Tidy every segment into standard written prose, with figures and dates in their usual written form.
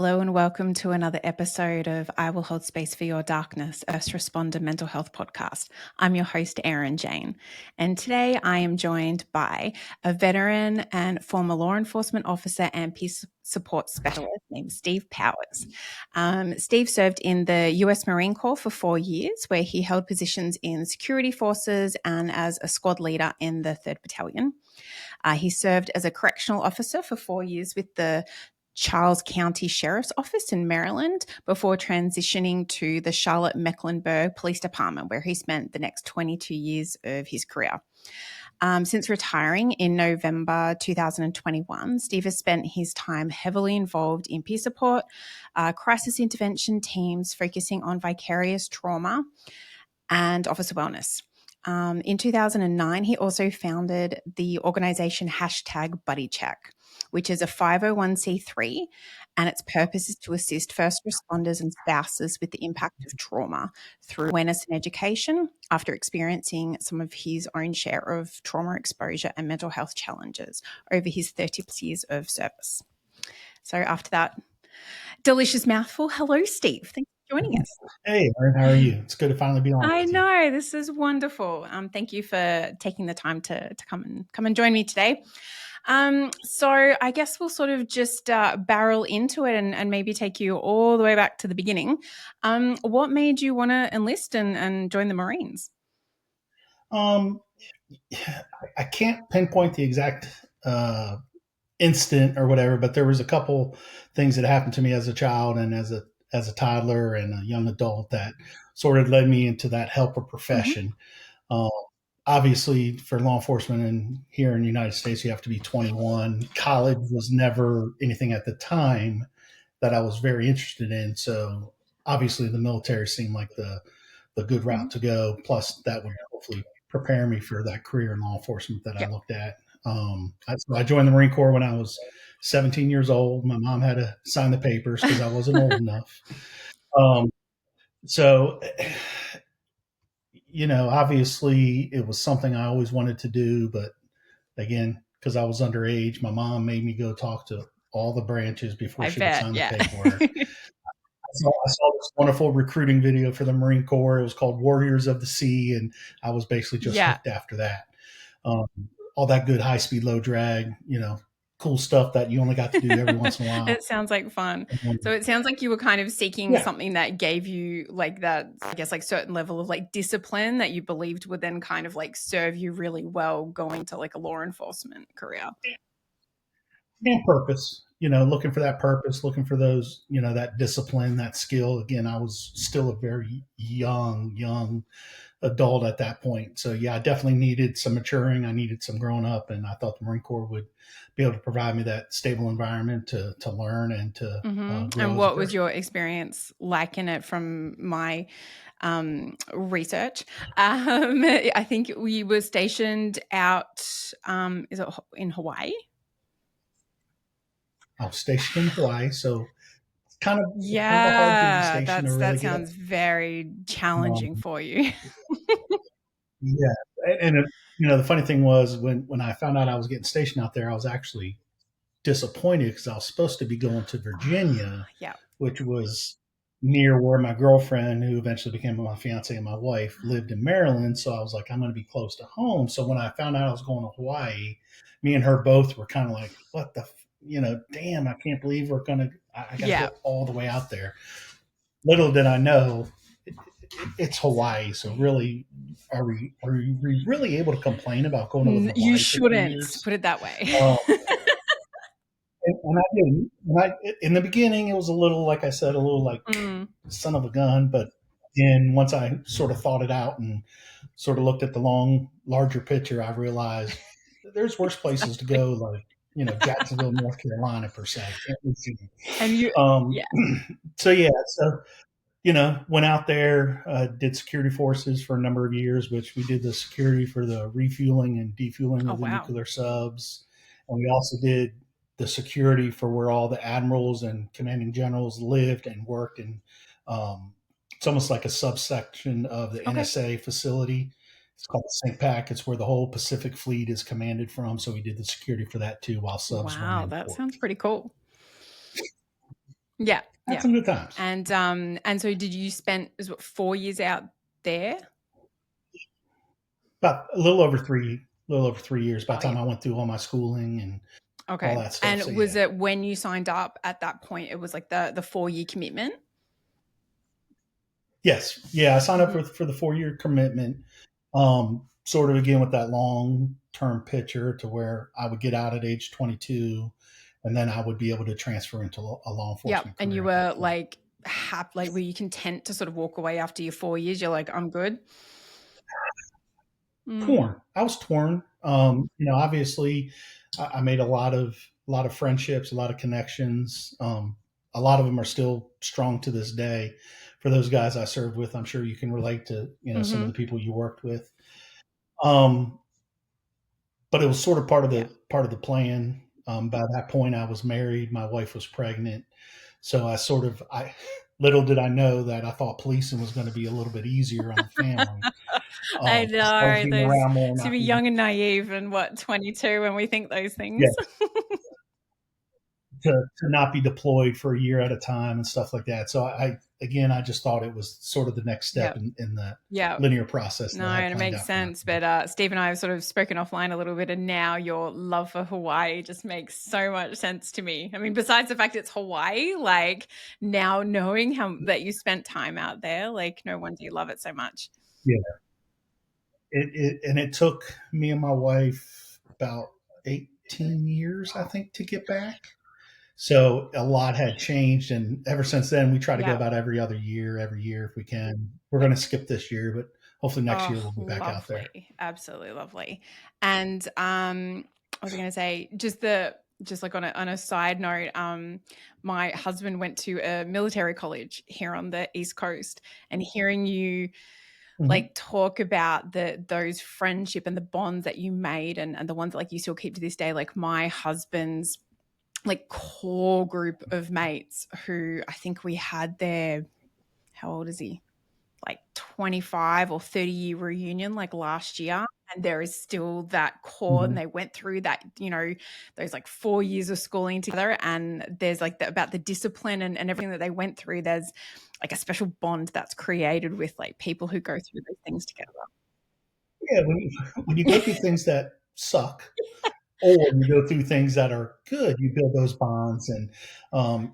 Hello and welcome to another episode of I Will Hold Space for Your Darkness, a First Responder Mental Health Podcast. I'm your host, Erin Jane, and today I am joined by a veteran and former law enforcement officer and peace support specialist named Steve Powers. Steve served in the US Marine Corps for 4 years, where he held positions in security forces and as a squad leader in the 3rd Battalion. He served as a correctional officer for 4 years with the Charles County Sheriff's Office in Maryland before transitioning to the Charlotte-Mecklenburg Police Department, where he spent the next 22 years of his career. Since retiring in November 2021, Steve has spent his time heavily involved in peer support, crisis intervention teams focusing on vicarious trauma and officer wellness. In 2009, he also founded the organization #BuddyCheck, which is a 501c3, and its purpose is to assist first responders and spouses with the impact of trauma through awareness and education after experiencing some of his own share of trauma exposure and mental health challenges over his 30 years of service. So after that delicious mouthful, hello, Steve. Thanks for joining us. Hey, Erin, how are you? It's good to finally be on. I know, this is wonderful. Thank you for taking the time to come and join me today. So I guess we'll sort of just barrel into it and maybe take you all the way back to the beginning. What made you want to enlist and join the Marines? I can't pinpoint the exact instant or whatever, but there was a couple things that happened to me as a child and as a toddler and a young adult that sort of led me into that helper profession. Obviously, for law enforcement and here in the United States, you have to be 21. College was never anything at the time that I was very interested in. So obviously, the military seemed like the good route to go. Plus, that would hopefully prepare me for that career in law enforcement that I looked at. So I joined the Marine Corps when I was 17 years old. My mom had to sign the papers because I wasn't old enough. So, obviously it was something I always wanted to do, but again, because I was underage, my mom made me go talk to all the branches before she would sign the paperwork. I saw this wonderful recruiting video for the Marine Corps. It was called Warriors of the Sea, and I was basically just hooked after that. All that good high-speed, low drag, cool stuff that you only got to do every once in a while. It sounds like fun. So it sounds like you were kind of seeking something that gave you like that, I guess, like certain level of like discipline that you believed would then kind of like serve you really well going to like a law enforcement career. And purpose, looking for that purpose, looking for those, that discipline, that skill. Again, I was still a very young adult at that point. So yeah, I definitely needed some maturing. I needed some growing up, and I thought the Marine Corps would be able to provide me that stable environment to learn and to grow. And what was your experience like in it? From my research, I think we were stationed out, is it in Hawaii? I was stationed in Hawaii, so kind of a hard station to really that sounds very challenging for you. Yeah, and the funny thing was when I found out I was getting stationed out there, I was actually disappointed because I was supposed to be going to Virginia, which was near where my girlfriend, who eventually became my fiance and my wife, lived in Maryland. So I was like, I'm going to be close to home. So when I found out I was going to Hawaii, me and her both were kind of like, what the, damn, I can't believe we're going to, I got to go all the way out there. Little did I know, it's Hawaii. So really, are we really able to complain about going to Hawaii? You shouldn't put it that way. And I didn't. In the beginning, it was a little, like I said, a little like son of a gun. But then once I sort of thought it out and sort of looked at the larger picture, I realized there's worse places to go, like, Jacksonville, North Carolina, per se. And you, So went out there, did security forces for a number of years, which we did the security for the refueling and defueling of the nuclear subs. And we also did the security for where all the admirals and commanding generals lived and worked. And it's almost like a subsection of the NSA facility. It's called the CISM. It's where the whole Pacific Fleet is commanded from. So we did the security for that too while subs were in that port. sounds pretty cool. Yeah, Had yeah. some good times. And so did you spend 4 years out there? About a little over 3 years by Oh, the yeah. time I went through all my schooling and all Okay. that stuff. So And was yeah. it when you signed up at that point, it was like the 4-year commitment? Yes. Yeah. I signed up Mhm. for the 4 year commitment. Sort of again with that long term picture to where I would get out at age 22 and then I would be able to transfer into a law Yeah. enforcement And career you at that were point. like were you content to sort of walk away after your 4 years? You're like, I'm good. Mm. Torn. I was torn. Obviously I made a lot of friendships, a lot of connections. A lot of them are still strong to this day. For those guys I served with, I'm sure you can relate to, some of Mm-hmm. the people you worked with. Um, but it was sort of Yeah. part of the plan. By that point, I was married. My wife was pregnant, so I little did I know that I thought policing was going to be a little bit easier on the family. I As far as know being those around more, to not be being young and naive and 22 when we think those things. yes, to not be deployed for a year at a time and stuff like that. So I just thought it was sort of the next step Yep. in the Yeah. linear process No, that I had and it planned makes out for sense. myself. But Steve and I have sort of spoken offline a little bit, and now your love for Hawaii just makes so much sense to me. I mean, besides the fact it's Hawaii, like now knowing how that you spent time out there, like no wonder you love it so much. Yeah, it took me and my wife about 18 years, I think, to get back. So a lot had changed, and ever since then, we try to go Yeah. about every year if we can. We're going to skip this year, but hopefully next Oh, year we'll be back out there. lovely. Absolutely lovely. And what was I going to say? Just like on a side note, my husband went to a military college here on the East Coast, and hearing you Hmm. like talk about those friendship and the bonds that you made and the ones that like you still keep to this day, like my husband's like core group of mates who I think we had their, how old is he, like 25 or 30-year reunion like last year, and there is still that core, and Hmm. they went through that, those like 4 years of schooling together, and there's like about the discipline and everything that they went through. There's like a special bond that's created with like people who go through those things together. Yeah, when you go through things that suck, or you go through things that are good, you build those bonds. And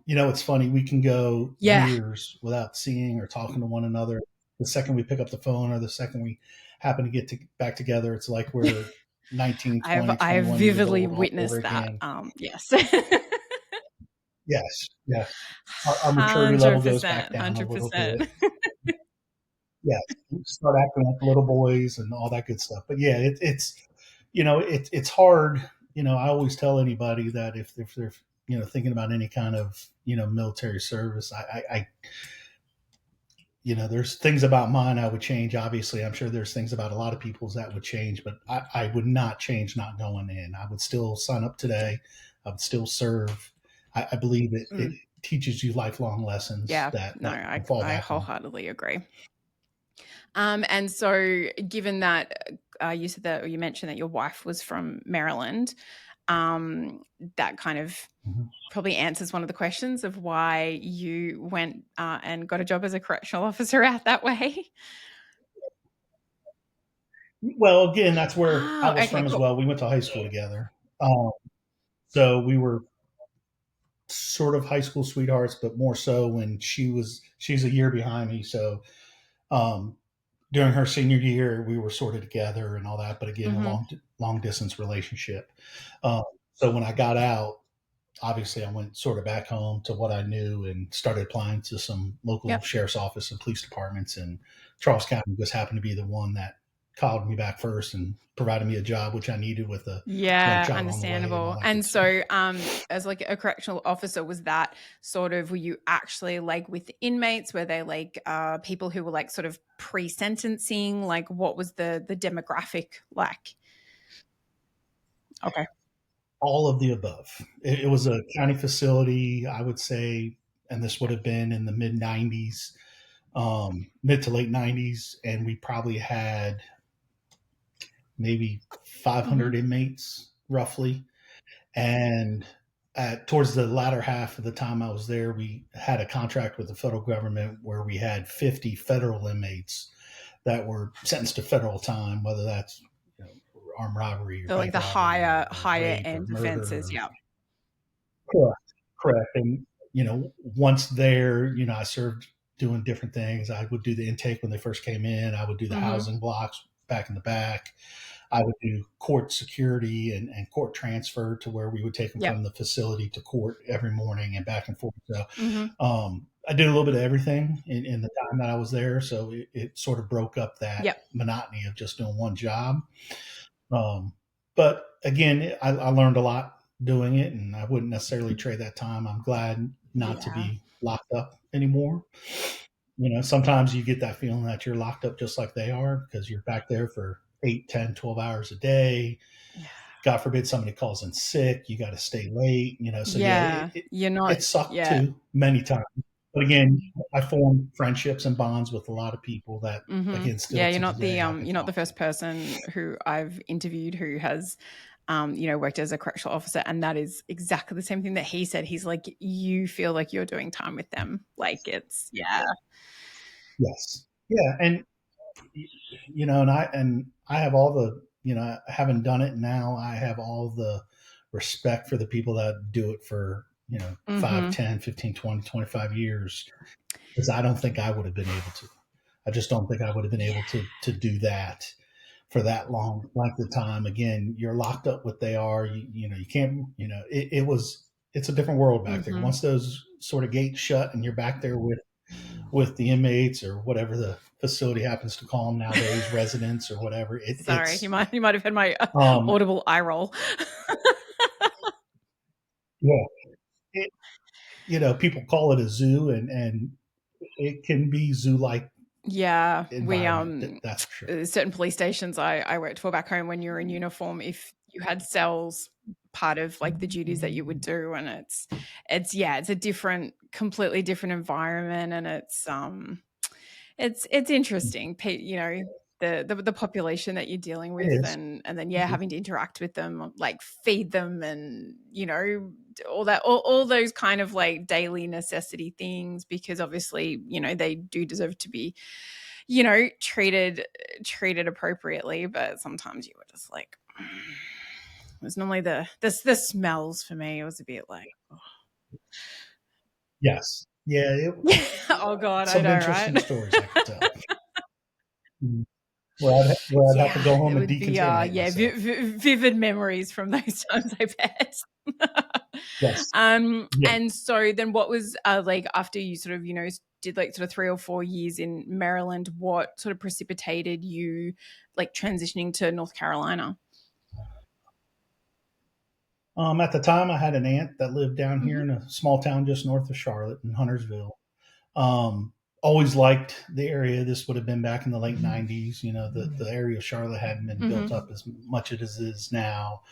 it's funny. We can go Yeah, years without seeing or talking to one another. The second we pick up the phone, or the second we happen to back together, it's like we're 19, I've 20, I've 21 years vividly old all over witnessed that. again. Yes. Yes, yes. Our maturity level goes back 100%, down a little 100%. bit. Yes, we start acting like little boys and all that good stuff. But yeah, it's hard. I always tell anybody that if they're thinking about any kind of military service, there's things about mine I would change. Obviously, I'm sure there's things about a lot of people's that would change, but I would not change not going in. I would still sign up today. I would still serve. I believe it Mm, teaches you lifelong lessons yeah, no, that you I can fall I back on. wholeheartedly agree. And so, given that you said that, or you mentioned that your wife was from Maryland, that kind of Mhm. probably answers one of the questions of why you went and got a job as a correctional officer out that way. Well, again, that's where I Oh, was okay, from as cool. well. We went to high school together. So we were sort of high school sweethearts, but more so when she's a year behind me. So um, during her senior year, we were sort of together and all that. But again, a Mm-hmm. long distance relationship. Um, so when I got out, obviously I went sort of back home to what I knew and started applying to some local Yep. sheriff's office and police departments. And Charles County just happened to be the one that called me back first and provided me a job, which I needed with a young Yeah, child on the way and all understandable. that And good stuff. so, as like a correctional officer, was that sort of, were you actually like with inmates? Were they like people who were like sort of pre-sentencing? Like, what was the demographic like? Okay. All of the above. It was a county facility, I would say, and this would have been in the mid 90s, mid to late 90s. And we probably had maybe Mm-hmm. 500 inmates roughly. And towards the latter half of the time I was there, we had a contract with the federal government where we had 50 federal inmates that were sentenced to federal time, whether that's armed robbery or So like bank the robbery or higher rape or end offences. murder. Yeah. Correct. Correct. And, once there, I served doing different things. I would do the intake when they first came in. I would do the housing blocks back in the back. I would do court security and court transfer to where we would take them Yep. from the facility to court every morning and back and forth. So Mm-hmm. I did a little bit of everything in the time that I was there. So it sort of broke up that Yep. monotony of just doing one job. But again, I learned a lot doing it, and I wouldn't necessarily trade that time. I'm glad not to Yeah. be locked up anymore. Sometimes you get that feeling that you're locked up just like they are because you're back there for 8, 10, 12 hours a day. Yeah. God forbid somebody calls in sick, you got to stay late, so Yeah. You're not. it sucked Yeah. too many times. But again, I formed friendships and bonds with a lot of people that, again, still Yeah, to you're not today, I can you're not the talk first to. person who I've interviewed who has worked as a correctional officer, and that is exactly the same thing that he said. He's like, you feel like you're doing time with them. Like it's Yes. Yeah, and I have all the, having done it now, I have all the respect for the people that do it for, 5, 10, 15, 20, 25 years, because I don't think I would have been able to. I just don't think I would have been able to do that for that long length of time. Again, you're locked up what they are. You can't, it's a different world back there. Once those sort of gates shut and you're back there with the inmates or whatever the facility happens to call them nowadays, residents or whatever. Sorry, It's you might have had my um audible eye roll. yeah, it, people call it a zoo, and it can be zoo like Yeah, we environment. That's for sure. certain police stations I worked for back home, when you're in uniform, if you had cells, part of like the duties that you would do, and it's a completely different environment, and it's interesting, the population that you're dealing It with, is. and then It is. having to interact with them, like feed them, and all those kind of like daily necessity things, because obviously they do deserve to be treated appropriately, but sometimes you were just like, it was normally the smells for me. It was a bit like, Yes. Yeah. oh god, I Some know, interesting right? stories I could tell. Mm. Where I'd have to go It home and would be decontaminate myself. vivid memories from those times, I bet. Yes. Yeah. And so then what was like, after you sort of did like sort of 3 or 4 years in Maryland, what sort of precipitated you like transitioning to North Carolina? At the time, I had an aunt that lived down here Mm-hmm. in a small town just north of Charlotte in Huntersville. Always liked the area. This would have been back in the late '90s. The area of Charlotte hadn't been built Mm-hmm. up as much as it is now.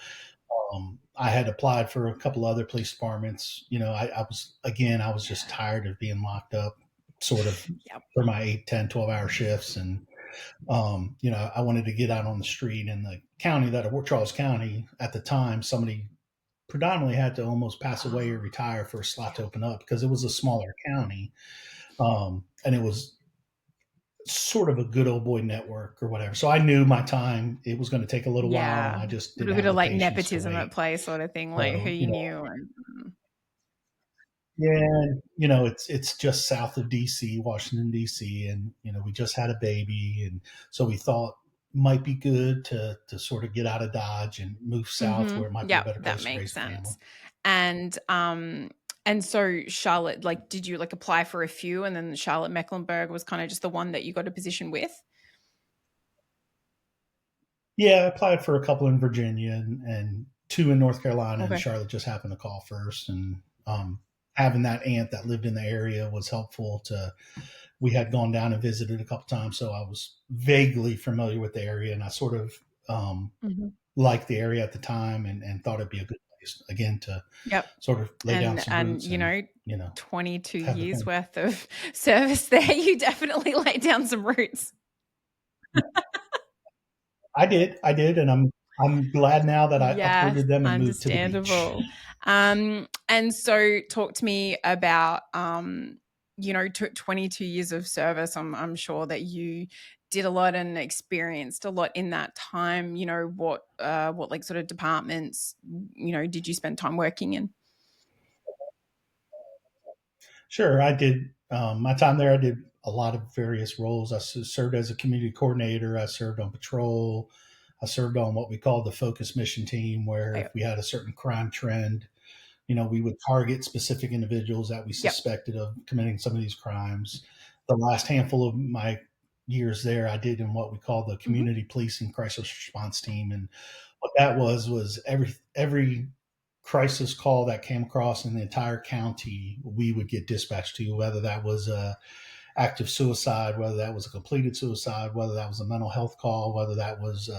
I had applied for a couple other police departments. I was just tired of being locked up, sort of Yep. for my 8, 10, 12-hour shifts, and I wanted to get out on the street in the county that I worked, Charles County at the time. Somebody predominantly had to almost pass away or retire for a slot to open up because it was a smaller county, and it was sort of a good old boy network or whatever. So I knew my time, it was going to take a little while, and Yeah. I A just little didn't bit have of the like patience to nepotism at wait. play, sort of thing, like who So, you knew. And yeah, it's just south of DC, Washington DC, and we just had a baby, and so we thought might be good to sort of get out of Dodge and move south where it might be a yeah, better that place to makes raise a family. sense. And so Charlotte, like, did you like apply for a few, and then Charlotte-Mecklenburg was kind of just the one that you got a position with? Yeah, I applied for a couple in Virginia and two in North Carolina, and Okay. Charlotte just happened to call first. And having that aunt that lived in the area was helpful. We had gone down and visited a couple times, so I was vaguely familiar with the area, and I sort of liked the area at the time, and thought it'd be a good place again to Yep. sort of lay down some And roots and 22 have the years family. worth of service there, you definitely laid down some roots. I did, and I'm glad now that I Yes, uprooted them and moved to the beach. understandable. And so talk to me about, 22 years of service. I'm sure that you did a lot and experienced a lot in that time. What like sort of departments, did you spend time working in? Sure, I did. My time there, I did a lot of various roles. I served as a community coordinator. I served on patrol. I served on what we call the focus mission team, where if Yep. we had a certain crime trend, we would target specific individuals that we Yep. suspected of committing some of these crimes. The last handful of my years there, I did in what we call the Hmm. community policing crisis response team, and what that was every crisis call that came across in the entire county, we would get dispatched to, whether that was a active suicide, whether that was a completed suicide, whether that was a mental health call, whether that was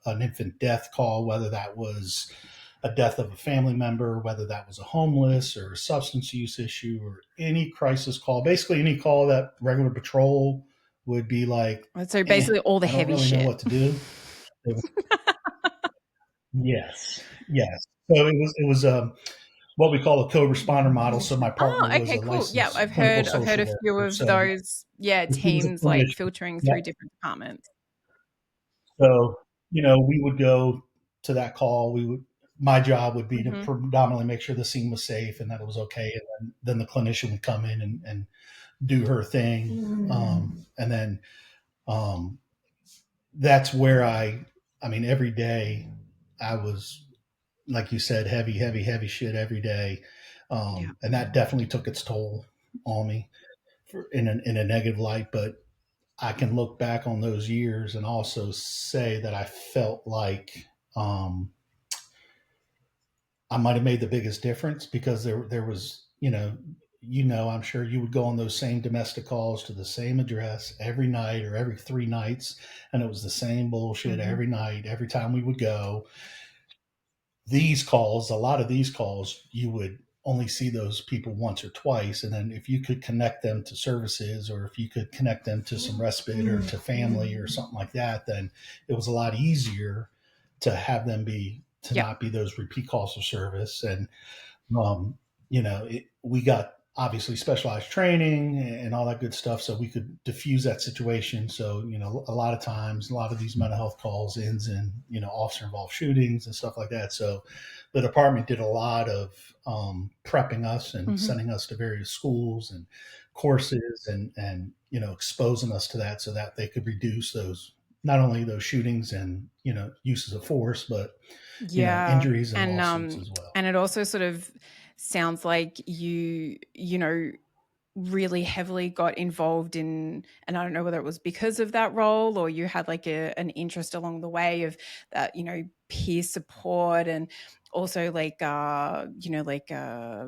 an infant death call, whether that was a death of a family member, whether that was a homeless or a substance use issue or any crisis call, basically any call that regular patrol would be like, So basically all the I don't heavy really know shit. what to do. Yes, yes. So it was what we call a co-responder model. So my Oh, partner was okay, a cool. Yeah, licensed I've clinical heard I've heard social a few worker. of So those, yeah, if he was a teams like clinician, filtering yep. through different departments. So we would go to that call. My job would be to Hmm. predominantly make sure the scene was safe and that it was okay, and then the clinician would come in and do her thing, and then um, that's where I mean, every day I was, like you said, heavy, heavy, heavy shit every day, Yeah. and that definitely took its toll on me in a negative light. But I can look back on those years and also say that I felt like I might have made the biggest difference because there was I'm sure you would go on those same domestic calls to the same address every night or every 3 nights, and it was the same bullshit Hmm. every night, every time we would go. These calls, a lot of these calls, you would only see those people once or twice. And then if you could connect them to services or if you could connect them to some respite or to family or something like that, then it was a lot easier to have them to Yeah. not be those repeat calls for service. And um, we got obviously specialized training and all that good stuff, so we could diffuse that situation. So a lot of times, a lot of these mental health calls ends in officer involved shootings and stuff like that. So the department did a lot of prepping us and Hmm. sending us to various schools and courses and exposing us to that so that they could reduce those, not only those shootings and uses of force, but Yeah. injuries and And lawsuits as well. and it also sort of sounds like really heavily got involved in, and I don't know whether it was because of that role or you had like an interest along the way of that, peer support, and also like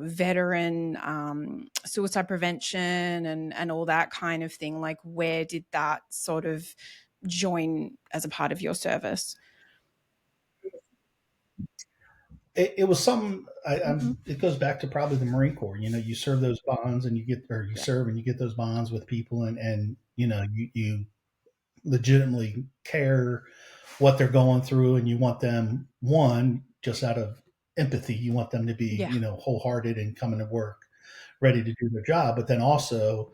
veteran suicide prevention and all that kind of thing. Like, where did that sort of join as a part of your service? It was something. Hmm. It goes back to probably the Marine Corps. You serve those bonds, and you Yeah. serve and you get those bonds with people, and you legitimately care what they're going through, and you want them, one, just out of empathy, you want them to be Yeah. wholehearted and coming to work ready to do their job. But then also,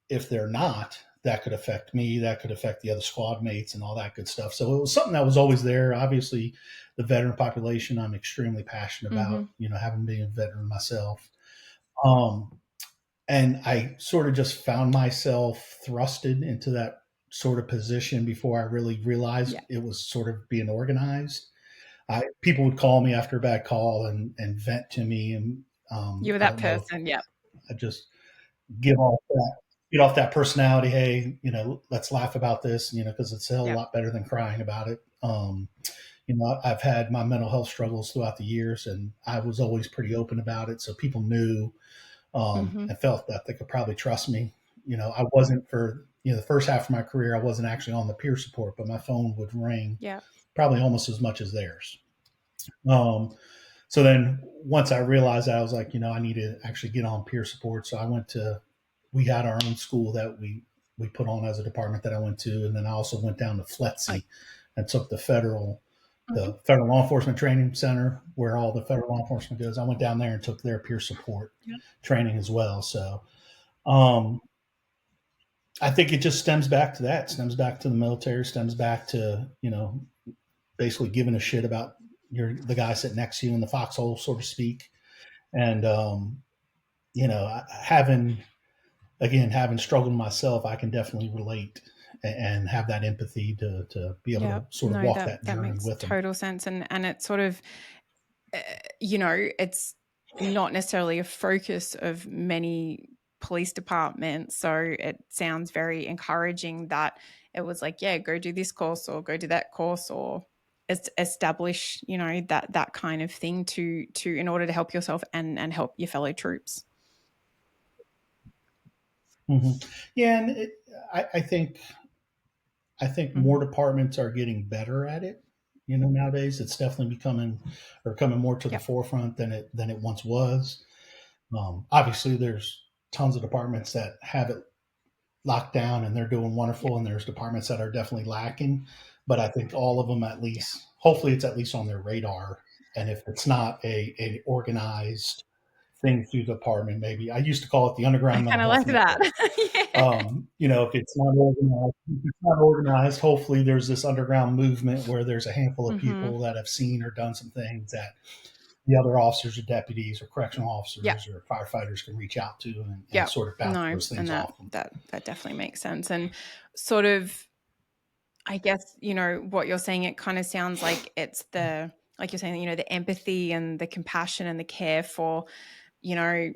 if they're not, that could affect me, that could affect the other squad mates and all that good stuff. So it was something that was always there. Obviously, the veteran population, I'm extremely passionate Hmm. about, having been a veteran myself. Um, and I sort of just found myself thrusted into that sort of position before I really realized Yeah. it was sort of being organized. People would call me after a bad call and vent to me, and You were I that don't know if person. Yeah. I just give off that get off that personality. Hey, let's laugh about this. Because it's a hell of a Yeah. lot better than crying about it. I've had my mental health struggles throughout the years, and I was always pretty open about it, so people knew Hmm. and felt that they could probably trust me. I wasn't for the first half of my career. I wasn't actually on the peer support, but my phone would ring Yeah. probably almost as much as theirs. Um, so then once I realized that, I was like, I need to actually get on peer support. So we had our own school that we put on as a department that I went to. And then I also went down to Oh, FLETC and took the federal Mhm. the Federal Law Enforcement Training Center, where all the federal law enforcement goes. I went down there and took their peer support Yep. training as well. So um, I think it just stems back to that, stems back to the military, stems back to, basically giving a shit about the guy sitting next to you in the foxhole, so to speak. And, having, again, having struggled myself, I can definitely relate and have that empathy to be able to Yep. sort of No, walk that that that journey makes with them. total sense, and it's sort of, uh, it's not necessarily a focus of many police departments. So it sounds very encouraging that it was like, yeah, go do this course or go do that course, or establish, that kind of thing to in order to help yourself and help your fellow troops. Mm-hmm. Yeah, and I think more Mm-hmm. departments are getting better at it. Nowadays it's definitely coming more to the Yep. forefront than it once was. Obviously, there's tons of departments that have it locked down and they're doing Yeah. wonderful, and there's departments that are definitely lacking. But I think all of them, at Yeah. least, hopefully, it's at least on their radar. And if it's not a organized thing through the department, maybe I used to call it the I underground mental kind of health like that. network. Yeah. If it's not organized, hopefully there's this underground movement where there's a handful of Mm-hmm. people that have seen or done some things that the other officers or deputies or correctional Yeah. officers or firefighters can reach out to and Yeah. sort of bounce No, those things and that off them. that that definitely makes sense. And sort of, I guess, what you're saying, it kind of sounds like it's like you're saying, the empathy and the compassion and the care for, you know,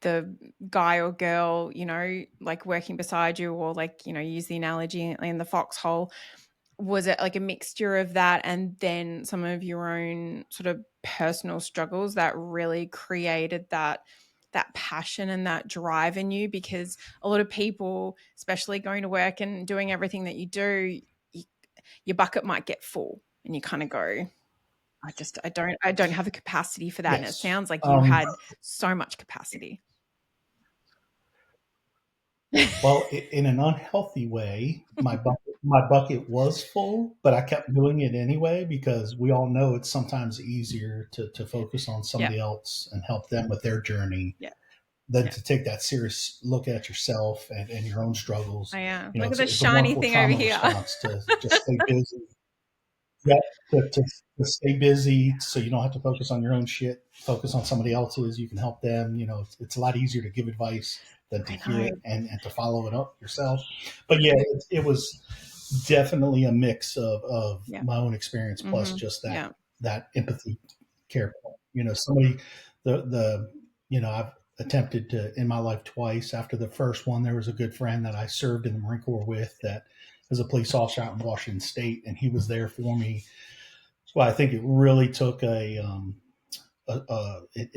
the guy or girl, like working beside you, or like, use the analogy in the foxhole. Was it like a mixture of that and then some of your own sort of personal struggles that really created that passion and that drive in you? Because a lot of people, especially going to work and doing everything that you do, you, your bucket might get full and you kind of go, I don't have the capacity for that. And it Yes. sounds like you had so much capacity. Well, in an unhealthy way, my bucket was full, but I kept doing it anyway because we all know it's sometimes easier to focus on Yeah. somebody else and help them with their journey Yeah. than Yeah. to take that serious look at yourself and your own struggles. I am. You know, Look at it's, the it's a shiny wonderful thing over trauma here. response to just stay busy. Yeah, to stay busy so you don't have to focus on your own shit, focus on somebody else's. You can help them. It's a lot easier to give advice than to I hear know. it and to follow it up yourself. But yeah, it was definitely a mix of Yeah. my own experience plus Mm-hmm. just Yeah. that empathy care. Somebody the I've attempted to in my life twice. After the first one, there was a good friend that I served in the Marine Corps with that was a police officer out in Washington State, and he was there for me. So I think it really took it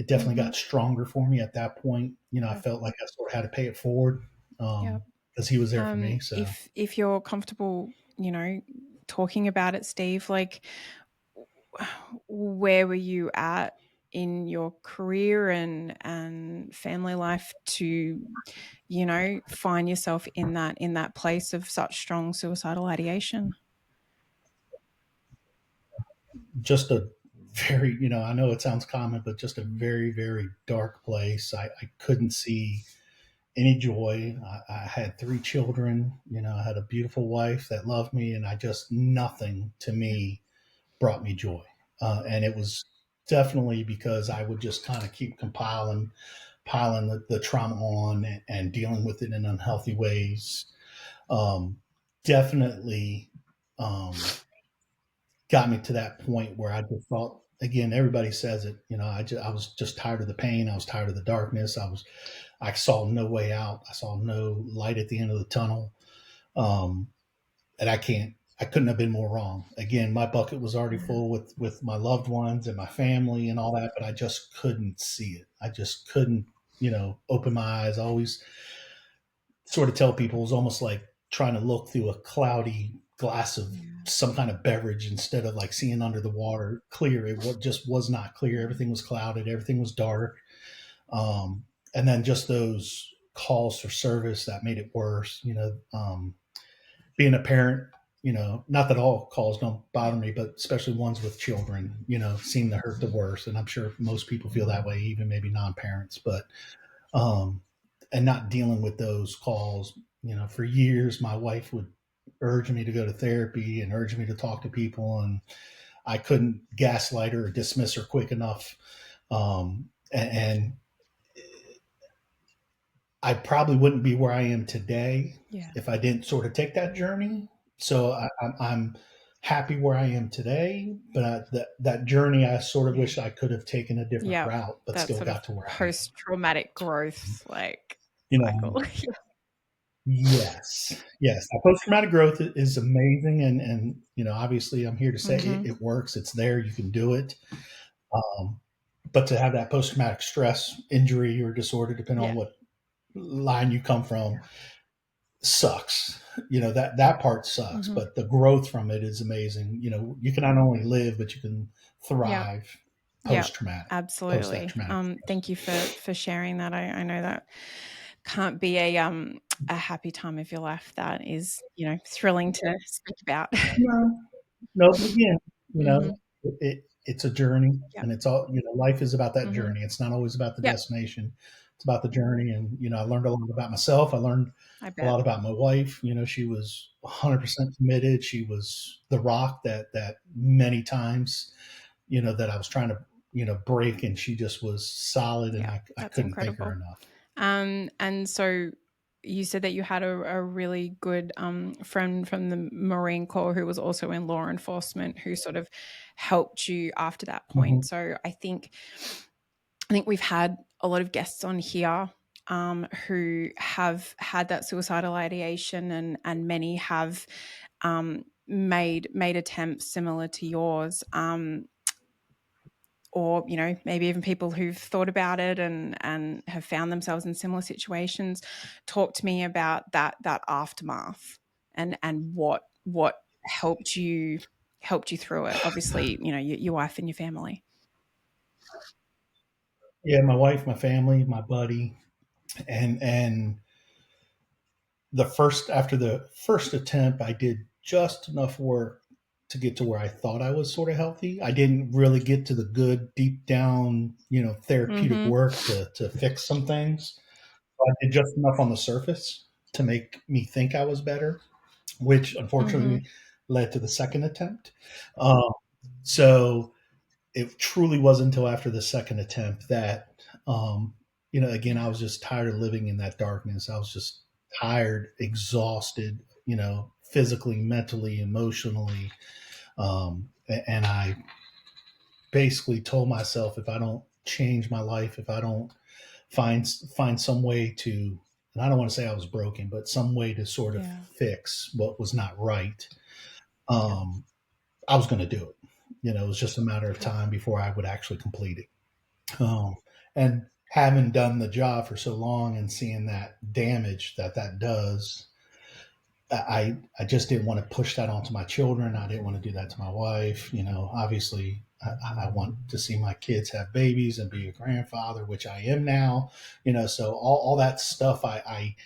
definitely Mm-hmm. got stronger for me at that point. I Yeah. felt like I sort of had to pay it forward Yeah. because he was there for me. So If you're comfortable, talking about it, Steve, like, where were you at in your career and family life to, find yourself in that place of such strong suicidal ideation? just a very, I know it sounds common, but just a very, very dark place. I couldn't see any joy. I had three children. I had a beautiful wife that loved me, and I just nothing to Yeah. me brought me joy. And it was definitely because I would just kind of keep piling the trauma on and dealing with it in unhealthy ways. Um, definitely um, got me to that point where I just thought, again, everybody says it, I was just tired of the pain. I was tired of the darkness. I saw no way out. I saw no light at the end of the tunnel. Um, and I couldn't have been more wrong. Again, my bucket was already Yeah. full with my loved ones and my family and all that, but I just couldn't see it. I just couldn't, open my eyes. I always sort of tell people it was almost like trying to look through a cloudy glass of Yeah. some kind of beverage instead of like seeing under the water clear. Just was not clear. Everything was clouded. Everything was dark. Um, and then just those calls for service that made it worse. Being a parent, not that all calls don't bother Yeah. me, but especially ones with children, seem to hurt the worst. And I'm sure most people feel that way, even maybe non-parents, but, um, and not dealing with those calls, for years, my wife would urge me to go to therapy and urge me to talk to people. And I couldn't gaslight her or dismiss her quick enough. And I probably wouldn't be where I am today Yeah. if I didn't sort of take that journey. So I'm happy where I am today, but that journey, I sort of Yeah. wish I could have taken a different Yeah. route, but That still sort of got to where I am. post-traumatic growth like You know, cycle. yes, yes. That post traumatic growth is amazing, and obviously, I'm here to say it, Mm-hmm. it works. It's there. You can do it. Um, but to have that post traumatic stress injury or disorder, depending on Yeah. what line you come from, sucks. That part sucks, Mm-hmm. but the growth from it is amazing. You can not only live, but you can Yeah. thrive Yeah. post traumatic, post that Absolutely. traumatic Thank you for sharing that. I know that can't be a happy time of your life. That is, thrilling to speak about. No, no, but again, Mm-hmm. it's a journey, Yeah. and it's all life is about that Mm-hmm. journey. It's not always about the Yep. destination. It's about the journey, and I learned a lot about myself. I learned I a bet. lot about my wife. She was 100% committed. She was the rock that many times, that I was trying to break, and she just was solid, and Yeah. I That's couldn't thank her incredible. enough. And so you said that you had a really good friend from the Marine Corps who was also in law enforcement who sort of helped you after that Hmm. point. So I think we've had a lot of guests on here who have had that suicidal ideation, and many have made attempts similar to yours. Or maybe even people who've thought about it and have found themselves in similar situations. Talk to me about that aftermath and what helped you through it. Obviously, your wife and your family. Yeah, my wife, my family, my buddy, and after the first attempt, I did just enough work to get to where I thought I was sort of healthy. I didn't really get to the good, deep down, therapeutic Mm-hmm. work to fix some things. I did just enough on the surface to make me think I was better, which Mm-hmm. unfortunately led to the second attempt. Um, so it truly wasn't until after the second attempt that, again, I Yeah. was just tired of living in that darkness. I was just tired, exhausted, physically, mentally, emotionally. And I basically told myself, if I don't change my life, if I don't find some way to, and I don't want to say I was broken, but some way to sort of Yeah. fix what was not right, Yeah. um, I was going to do it. It was just a matter of Okay. time before I would actually complete it. And having done the job for so long and seeing that damage that does, I just didn't want to push that onto my children. I didn't want to do that to my wife. Obviously, I want to see my kids have babies and be a grandfather, which I am now. So all that stuff I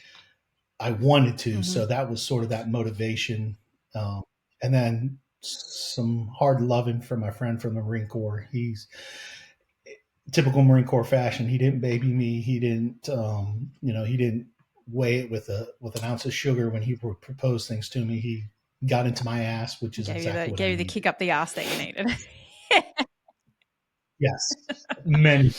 wanted to. Mm-hmm. So that was sort of that motivation. And then some hard loving from my friend from the Marine Corps. He's typical Marine Corps fashion. He didn't baby me. He didn't, he didn't weigh it with an ounce of sugar when he would propose things to me. He got Yeah. into my ass, which is exactly what I Gave you the kick needed. up the ass that you needed. Yes, many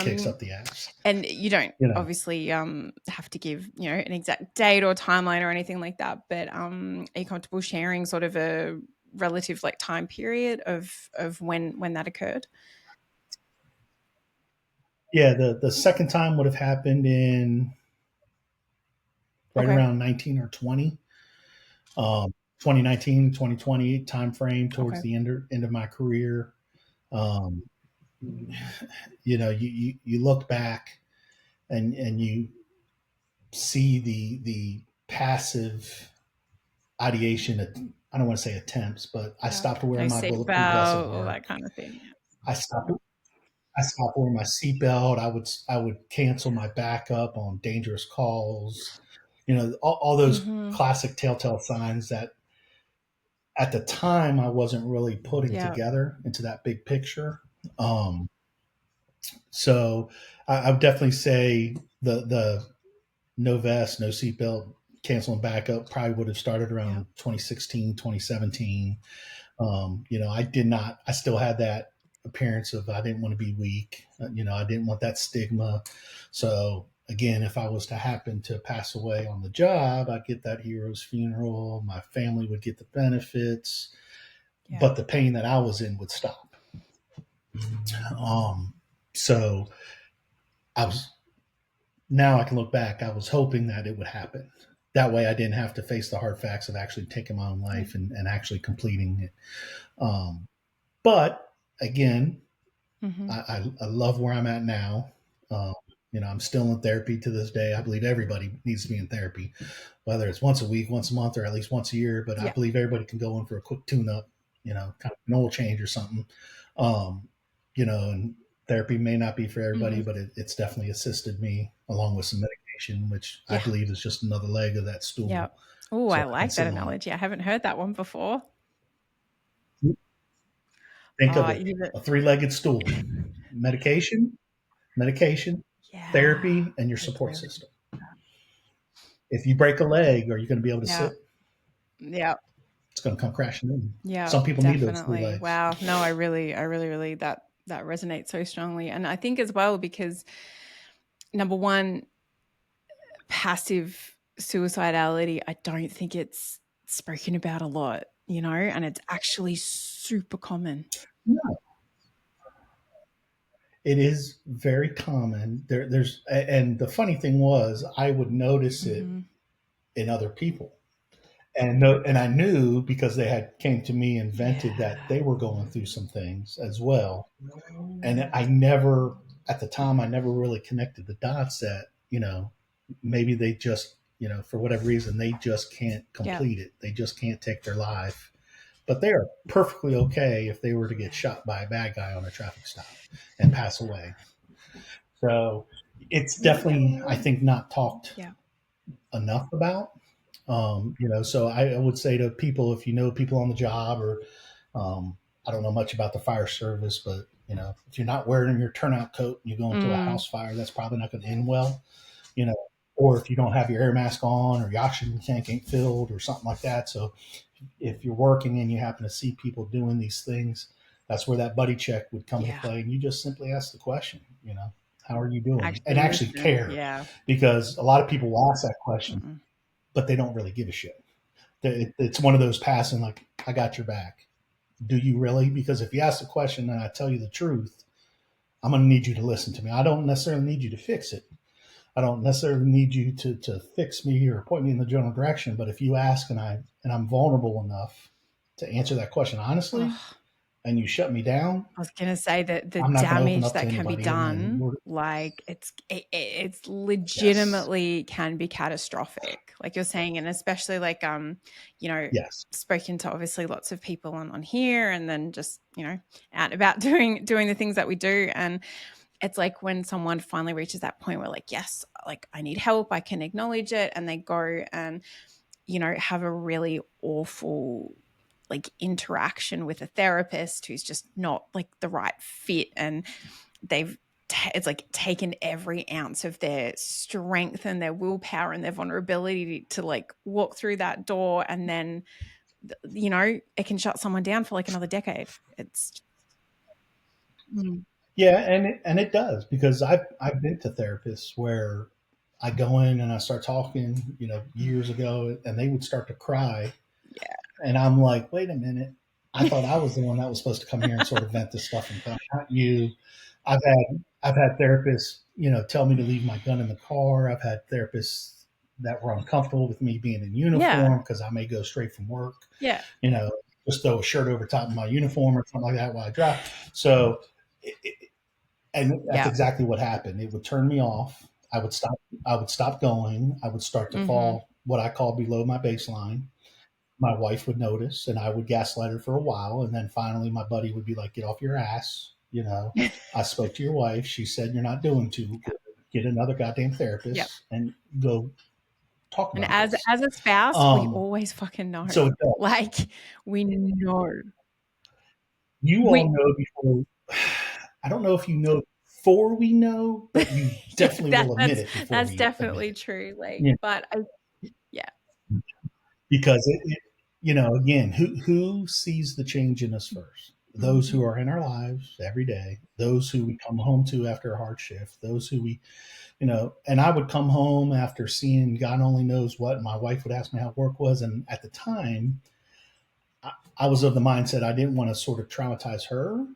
kicks um, up the ass. and you don't You know, obviously have to give an exact date or timeline or anything like that, but are you comfortable sharing sort of a relative like time period of when that occurred? yeah. The second time would have happened in right Okay. around 19 or 20. 2019, 2020 time frame towards Okay. the end of my career. Um, you look back and you see the passive ideation. I don't want to say attempts, but I Yeah. stopped No wearing my bulletproof vest at seatbelt, all that work. kind of thing. I stopped. I stopped wearing my seatbelt. I would cancel my backup on dangerous calls. All those Mm-hmm. classic telltale signs that at the time, I wasn't really putting Yeah. together into that big picture. Um, so I would definitely say the no vest, no seatbelt, canceling backup probably would have started Yeah. around 2016, 2017. I did not, I still had that appearance of I didn't want to be weak. I didn't want that stigma. So again, if I was to happen to pass away on the job, I'd get that hero's funeral. My family would get the benefits, Yeah. but the pain that I was in would stop. So I was, now I can look back, I was hoping that it would happen. That way I didn't have to face the hard facts of actually taking my own life and actually completing it. But again, Mm-hmm. I love where I'm at now. Um, I'm still in therapy to this day. I believe everybody needs to be in therapy, whether it's once a week, once a month, or at least once a year. But I Yeah. believe everybody can go in for a quick tune up, kind of an oil change or something. Um, and therapy may not be for everybody, Mm-hmm. but it's definitely assisted me along with some medication, which I Yeah. believe is just another leg of that Yeah. stool. Oh, So I I can like that sit on analogy. I haven't heard that one before. it. Think of Oh, it, a three-legged stool: medication, medication, yeah. therapy, and your support system. If you break a leg, are you going to be able to Yeah. sit? Yeah. It's going to come crashing in. Yeah. Some people need those three Definitely. legs. Wow. No, I really that resonates so strongly. And I think as well, because number one, passive suicidality, I don't think it's spoken about a lot, and it's actually super common. No, it is very common. And the funny thing was, I would notice it Mm-hmm. in other people, and I knew because they had came to me and vented Yeah. that they were going through some things as well. And I never, at the time, I never really connected the dots that maybe they just for whatever reason they just can't Yeah. complete it. They just can't take their life, but they are perfectly okay if they were to get shot by a bad guy on a traffic stop and pass away. So it's definitely, I think, not talked Yeah. enough about. So I would say to people, if you know people on the job, or I don't know much about the fire service, but if you're not wearing your turnout coat and you go into a Mm. house fire, that's probably not going to end well. You know, or if you don't have your air mask on, or your oxygen tank ain't filled, or something like that. So if you're working and you happen to see people doing these things, that's where that buddy check would come into Yeah. play. And you just simply ask the question, how are you doing? And Actually actually listen. care, Yeah. because a lot of people will ask that question, Mm-mm. but they don't really give a shit. It's one of those passing, like, I got your back. Do you really? Because if you ask the question and I tell you the truth, I'm going to need you to listen to me. I don't necessarily need you to fix it. I don't necessarily need you to fix me or point me in the general direction. But if you ask and I'm vulnerable enough to answer that question honestly, Oh, and you shut me down, I was gonna say that the I'm not going to open damage up to that can be anybody. And then done, we're, like it's yes, legitimately can be catastrophic, like you're saying, and especially like you know, yes, spoken to obviously lots of people on here, and then just out and about doing the things that we do, and it's like when someone finally reaches that point where like, yes, like I need help, I can acknowledge it, and they go and have a really awful like interaction with a therapist who's just not like the right fit, and they've it's like taken every ounce of their strength and their willpower and their vulnerability to like walk through that door, and then it can shut someone down for like another decade. It's mm. yeah, and it does, because I've been to therapists where I go in and I start talking, years ago, and they would start to cry. And I'm like, wait a minute. I thought I was the one that was supposed to come here and sort of vent this stuff and talk, not you. I've had therapists, tell me to leave my gun in the car. I've had therapists that were uncomfortable with me being in Yeah. uniform because I may go straight from work, Yeah. you know, just throw a shirt over top of my uniform or something like that while I drive. So, and that's Yeah. exactly what happened. It would turn me off. I would stop. I would stop going. I would start to Mm-hmm. fall, what I call, below my baseline. My wife would notice, and I would gaslight her for a while, and then finally my buddy would be like, "Get off your ass." I spoke to your wife. She said you're not doing too good. Get another goddamn Yep. therapist and go talk And about this. as a spouse, we always fucking know. So it does. Like, we know. You all We know before. I don't know if you know before we know, but you yeah, definitely will admit it before that's we admit definitely it. true. Like, Yeah. but yeah. Because again, who sees the change in us first? Those who are in our lives every day, those who we come home to after a hard shift, those who we, and I would come home after seeing God only knows what. And my wife would ask me how work was. And at the time, I was of the mindset I didn't want to sort of traumatize her.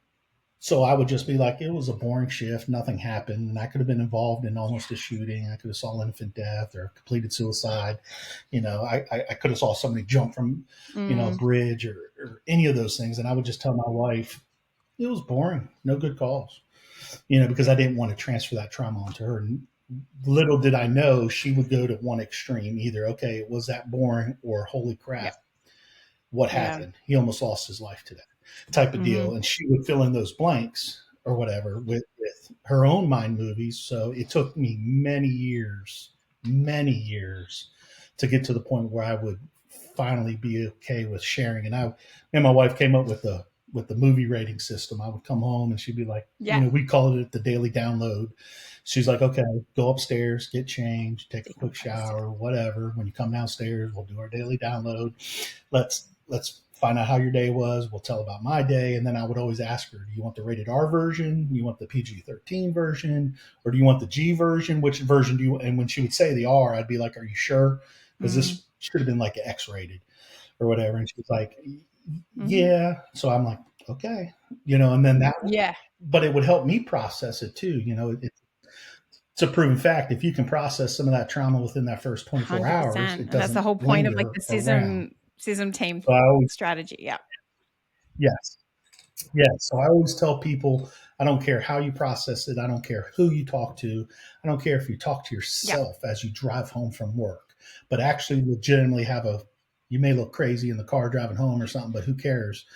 So I would just be like, it was a boring shift. Nothing happened. And I could have been involved in almost a shooting. I could have saw infant death or completed suicide. I could have saw somebody jump from, a bridge or any of those things. And I would just tell my wife, it was boring. No good calls, because I didn't want to transfer that trauma onto her. And little did I know she would go to one extreme, either, okay, it was that boring, or holy crap, Yep. what Yeah. happened? He almost lost his life today, type of deal. And she would fill in those blanks or whatever with her own mind movies. So it took me many years to get to the point where I would finally be okay with sharing. And me and my wife came up with the movie rating system. I would come home and she'd be like, we called it the daily download. She's like, okay, go upstairs, get changed, take a quick shower, whatever. When you come downstairs, we'll do our daily download. Let's find out how your day was. We'll tell about my day. And then I would always ask her, do you want the rated R version? Do you want the PG-13 version? Or do you want the G version? Which version do you? And when she would say the R, I'd be like, are you sure? Because this should have been like X rated or whatever. And she was like, yeah. So I'm like, okay, and then that, but it would help me process it too. It's a proven fact. If you can process some of that trauma within that first 24 hours, it doesn't. And that's the whole point of like the CISM team strategy. Yeah. Yes. Yes. So I always tell people, I don't care how you process it. I don't care who you talk to. I don't care if you talk to yourself as you drive home from work, but actually legitimately you may look crazy in the car driving home or something, but who cares?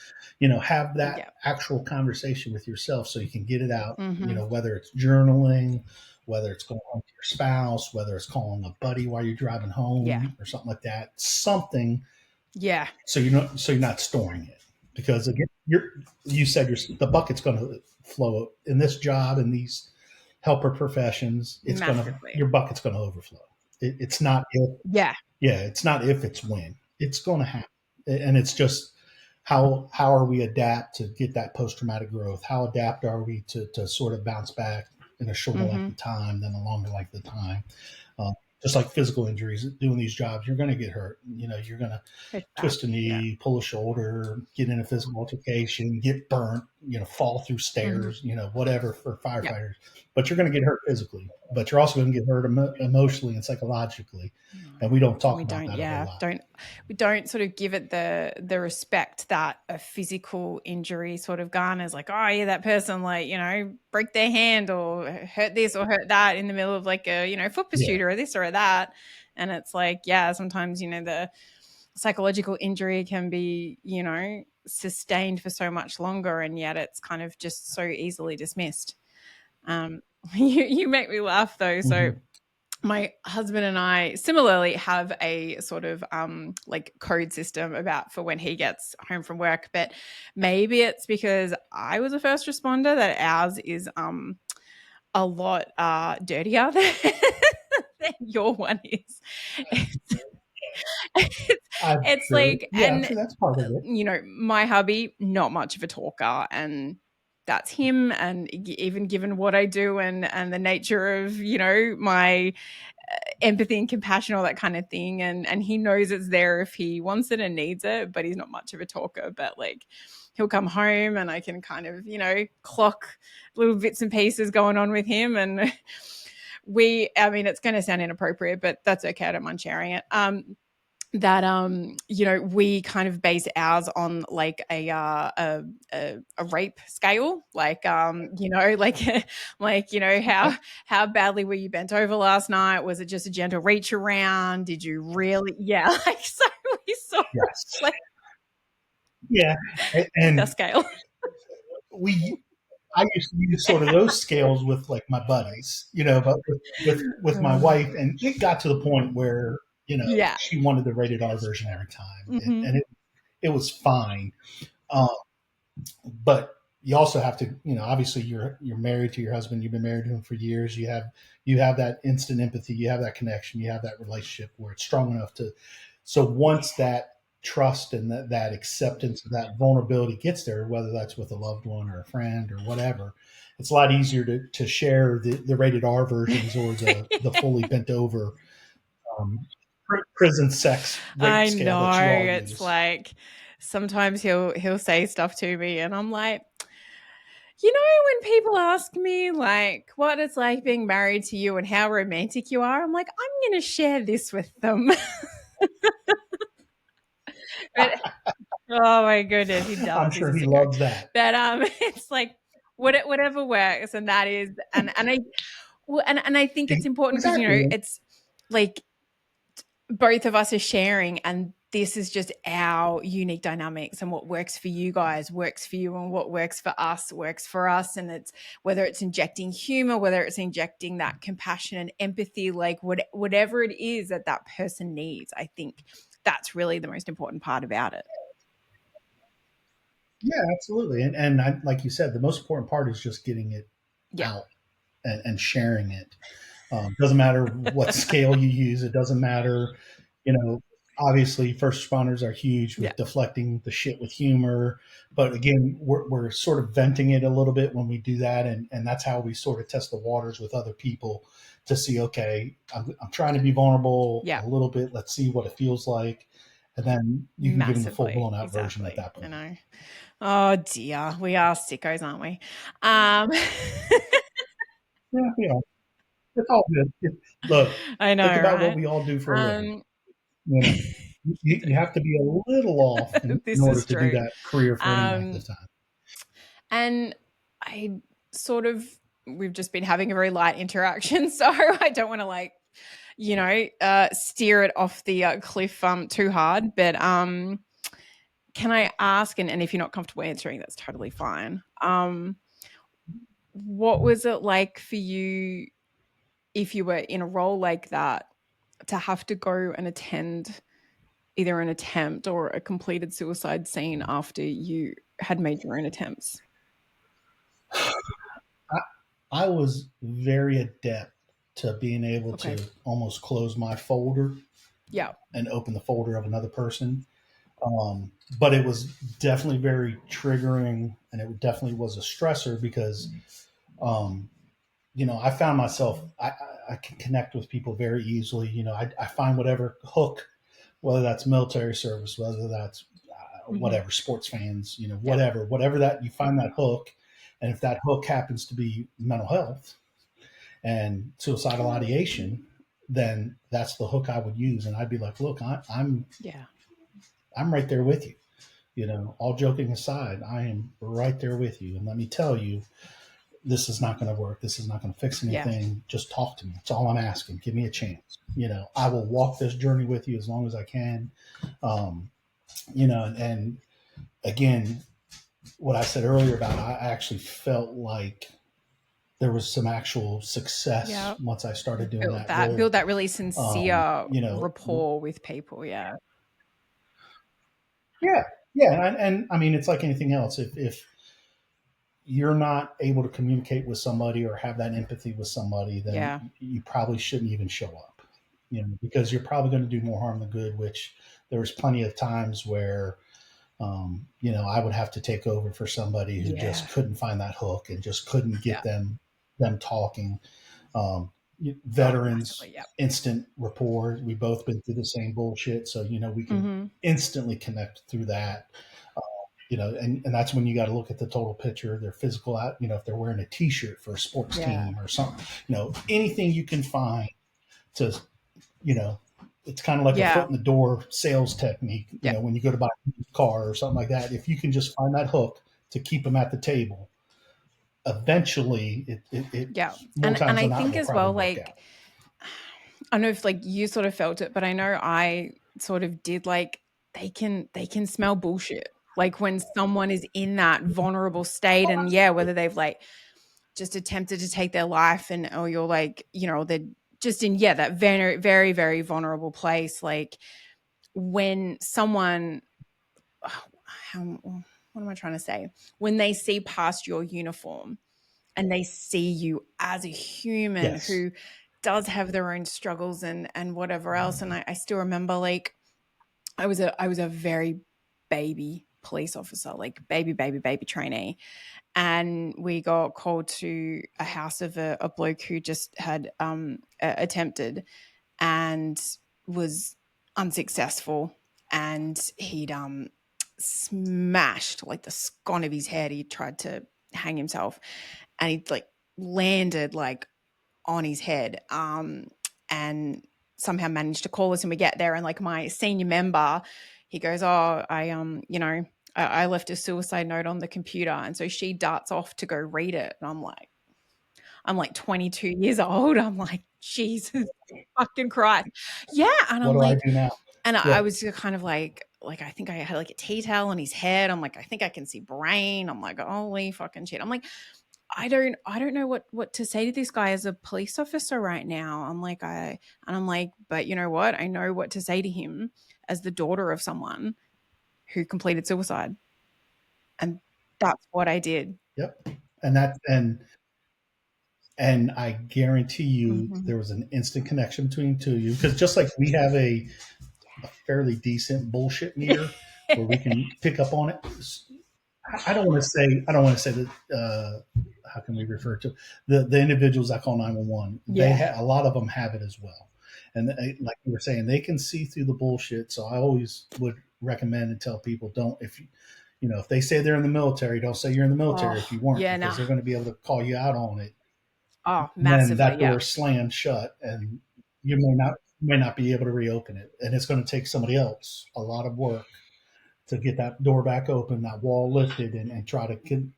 Have that actual conversation with yourself so you can get it out, whether it's journaling, whether it's going home to your spouse, whether it's calling a buddy while you're driving home or something like that. Something. Yeah. So you're not storing it, because again, you said the bucket's going to flow in this job, in these helper professions. Your bucket's going to overflow. It's not if. It's not if, it's when. It's going to happen, and it's just how are we adapt to get that post-traumatic growth? How adapt are we to sort of bounce back in a shorter length of time than a longer length of time? Just like physical injuries, doing these jobs, you're going to get hurt. You're going to twist a knee, pull a shoulder, get in a physical altercation, get burnt, fall through stairs, whatever for firefighters. But you're going to get hurt physically, but you're also going to get hurt emotionally and psychologically. And we don't talk about that a lot. We don't sort of give it the respect that a physical injury sort of garners. Like, oh yeah, that person broke their hand or hurt this or hurt that in the middle of like a foot pursuit or this or that. And it's like, sometimes the psychological injury can be sustained for so much longer, and yet it's kind of just so easily dismissed. You make me laugh though. So my husband and I similarly have a sort of like code system for when he gets home from work, but maybe it's because I was a first responder that ours is a lot dirtier than your one is. It's sure. like, and sure, that's part of it. My hubby, not much of a talker, and that's him. And even given what I do and the nature of, my empathy and compassion, all that kind of thing. And he knows it's there if he wants it and needs it, but he's not much of a talker. But like, he'll come home and I can kind of, clock little bits and pieces going on with him. And it's going to sound inappropriate, but that's okay. I don't mind sharing it. That we kind of base ours on like a rape scale, like how badly were you bent over last night? Was it just a gentle reach around? Did you really? Yeah, like so we saw like and the scale. I used to use sort of those scales with like my buddies, but with my wife, and it got to the point where Yeah. she wanted the rated R version every time, Mm-hmm. and it was fine. Um, but you also have to, obviously you're married to your husband. You've been married to him for years. You have that instant empathy. You have that connection. You have that relationship where it's strong enough to. So once that trust and that acceptance of that vulnerability gets there, whether that's with a loved one or a friend or whatever, it's a lot easier to share the rated R versions or the fully bent over um, prison sex rate I scale know. that you all It's use. like sometimes he'll say stuff to me and I'm like, you know, when people ask me like what it's like being married to you and how romantic you are, I'm like, I'm going to share this with them. But oh my goodness, he I'm does. He's sure a he sicko. loves that. But it's like whatever works, and that is, and I, well, and I think it's important because Exactly. it's like both of us are sharing, and this is just our unique dynamics, and what works for you guys works for you, and what works for us works for us. And it's whether it's injecting humor, whether it's injecting that compassion and empathy, like whatever it is that that person needs. I think that's really the most important part about it. Yeah, absolutely. And like you said, the most important part is just getting it Yeah. out and sharing it. Doesn't matter what scale you use. It doesn't matter, you know. Obviously, first responders are huge Yeah. with deflecting the shit with humor, but again, we're sort of venting it a little bit when we do that, and that's how we sort of test the waters with other people to see. Okay, I'm trying to be vulnerable Yeah. a little bit. Let's see what it feels like, and then you can give them the full Massively. blown out version at Exactly. that I point. know. Oh dear. We are sickos, aren't we? Um Yeah, yeah, it's all good. Look, I think know, about what right? we all do for a living. Um You know, you have to be a little off in this order is to do true. that career for any length Um of time. and I sort of we've just been having a very light interaction, so I don't want to like, steer it off the cliff too hard, but can I ask, and if you're not comfortable answering, that's totally fine. What was it like for you if you were in a role like that to have to go and attend either an attempt or a completed suicide scene after you had made your own attempts? I, I was very adept to being able Okay. to almost close my folder Yeah. and open the folder of another person. But it was definitely very triggering, and it definitely was a stressor because, um, I found myself, I can connect with people very easily. I find whatever hook, whether that's military service, whether that's Mm-hmm. whatever sports fans, Yeah. whatever that you find that hook, and if that hook happens to be mental health and suicidal ideation, then that's the hook I would use, and I'd be like, look, Yeah. I'm right there with you. All joking aside, I am right there with you, and let me tell you, this is not going to work. This is not going to fix Yeah. anything. Just talk to me. That's all I'm asking. Give me a chance. I will walk this journey with you as long as I can. Um, and again, what I said earlier about I actually felt like there was some actual success Yeah. once I started doing Build that that role. build that really sincere You know, rapport with people. Yeah. yeah, yeah, and I mean, it's like anything else. If you're not able to communicate with somebody or have that empathy with somebody, then Yeah. you probably shouldn't even show up. Because you're probably going to do more harm than good. Which there's plenty of times where I would have to take over for somebody who Yeah. just couldn't find that hook and just couldn't Yeah. get them talking. Um, Oh, Veterans, massively. Yeah. instant rapport. We both been through the same bullshit, so we can Mm-hmm. instantly connect through that. And that's when you got to look at the total picture, their physical out. If they're wearing a T-shirt for a sports Yeah. team or something, anything you can find to, you know, it's kind of like a foot Yeah. in the door sales technique. Yeah. When you go to buy a car or something like that, if you can just find that hook to keep them at the table, eventually, it Yeah. more And times I than not think will as probably well, work like out. I don't know if like you sort of felt it, but I know I sort of did. Like they can smell bullshit. Like when someone is in that vulnerable state, and whether they've like just attempted to take their life, and or you're like, they're just in, yeah, that very, very, very vulnerable place. Like when someone, what am I trying to say? When they see past your uniform and they see you as a human Yes. who does have their own struggles and whatever else. And I still remember, like, I was a very baby police officer, like baby trainee. And we got called to a house of a bloke who just had attempted and was unsuccessful. And he'd smashed like the scone of his head. He tried to hang himself, and he'd like landed like on his head, and somehow managed to call us. And we get there, and like my senior member, he goes, "Oh, I left a suicide note on the computer," and so she darts off to go read it, and I'm like 22 years old. I'm like, Jesus fucking Christ. Yeah. And What I'm do I like, do now? and Yeah. I was kind of like, I think I had like a tea towel on his head. I'm like, I think I can see brain. I'm like, holy fucking shit. I'm like, I don't know what to say to this guy as a police officer right now. I'm like, but you know what? I know what to say to him as the daughter of someone who completed suicide. And that's what I did. Yep. And I guarantee you Mm-hmm. there was an instant connection between the two of you, because just like we have a fairly decent bullshit meter where we can pick up on it. I don't want to say that. How can we refer to the individuals that call 911? Yeah. A lot of them have it as well, and like you were saying, they can see through the bullshit. So I always would recommend and tell people, don't, if they say they're in the military, don't say you're in the military if you weren't, Yeah, because nah. they're going to be able to call you out on it. And then Massively, that yeah. door slams shut, and you may not be able to reopen it, and it's going to take somebody else a lot of work to get that door back open, that wall lifted, and try to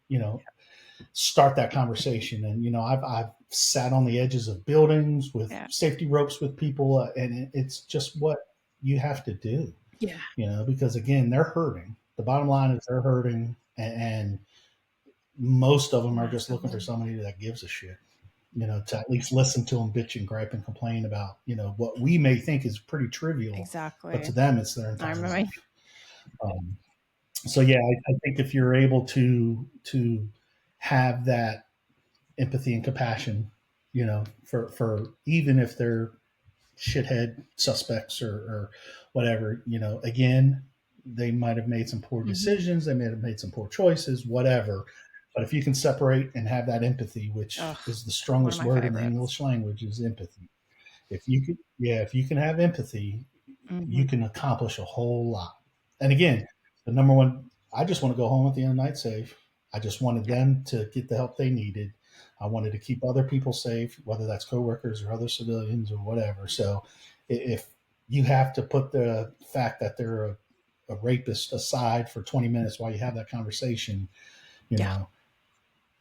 start that conversation. And I've sat on the edges of buildings with Yeah. safety ropes with people, and it's just what you have to do. Yeah. Because again, they're hurting. The bottom line is they're hurting, and most of them are just looking for Massively. somebody that gives a shit. To at least listen to them bitch and gripe and complain about, what we may think is pretty trivial, but to Exactly. them, it's their I entire remember. life. Um, so yeah, I think if you're able to have that empathy and compassion, for even if they're shithead suspects or whatever, again, they might have made some poor Mm-hmm. decisions, they may have made some poor choices, whatever. But if you can separate and have that empathy, which Ugh, is the one of strongest my word in the favorites. English language, is empathy. If you can have empathy, Mm-hmm. you can accomplish a whole lot. And again, the number one, I just want to go home at the end of the night safe. I just wanted Yeah. them to get the help they needed. I wanted to keep other people safe, whether that's coworkers or other civilians or whatever. So if you have to put the fact that they're a rapist aside for 20 minutes while you have that conversation, you Yeah. know,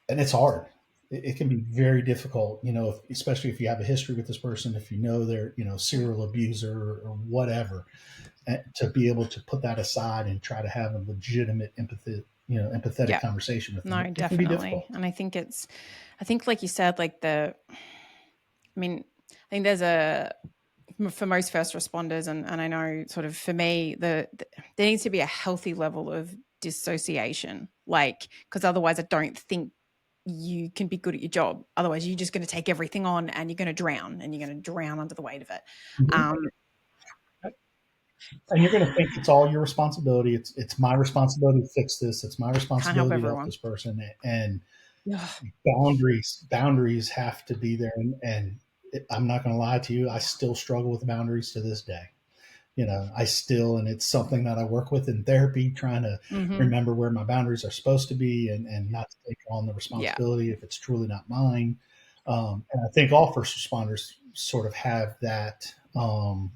and it's hard. It can be very difficult, especially if you have a history with this person, if you know they're, serial abuser or whatever, to be able to put that aside and try to have a legitimate empathetic Yeah. conversation with them. No, It can be definitely. difficult. And I think like you said, like I think there's for most first responders, and I know sort of for me, there needs to be a healthy level of dissociation, like, because otherwise I don't think you can be good at your job. Otherwise you're just going to take everything on and you're going to drown, under the weight of it. Mhm. Um, And you're going to think it's all your responsibility. It's my responsibility to fix this. It's my can't help responsibility to help everyone. this person. And Yeah. boundaries have to be there. And I'm not going to lie to you. I still struggle with boundaries to this day. And it's something that I work with in therapy, trying to Mm-hmm. remember where my boundaries are supposed to be, and not to take on the Yeah. responsibility if it's truly not mine. And I think all first responders sort of have that, I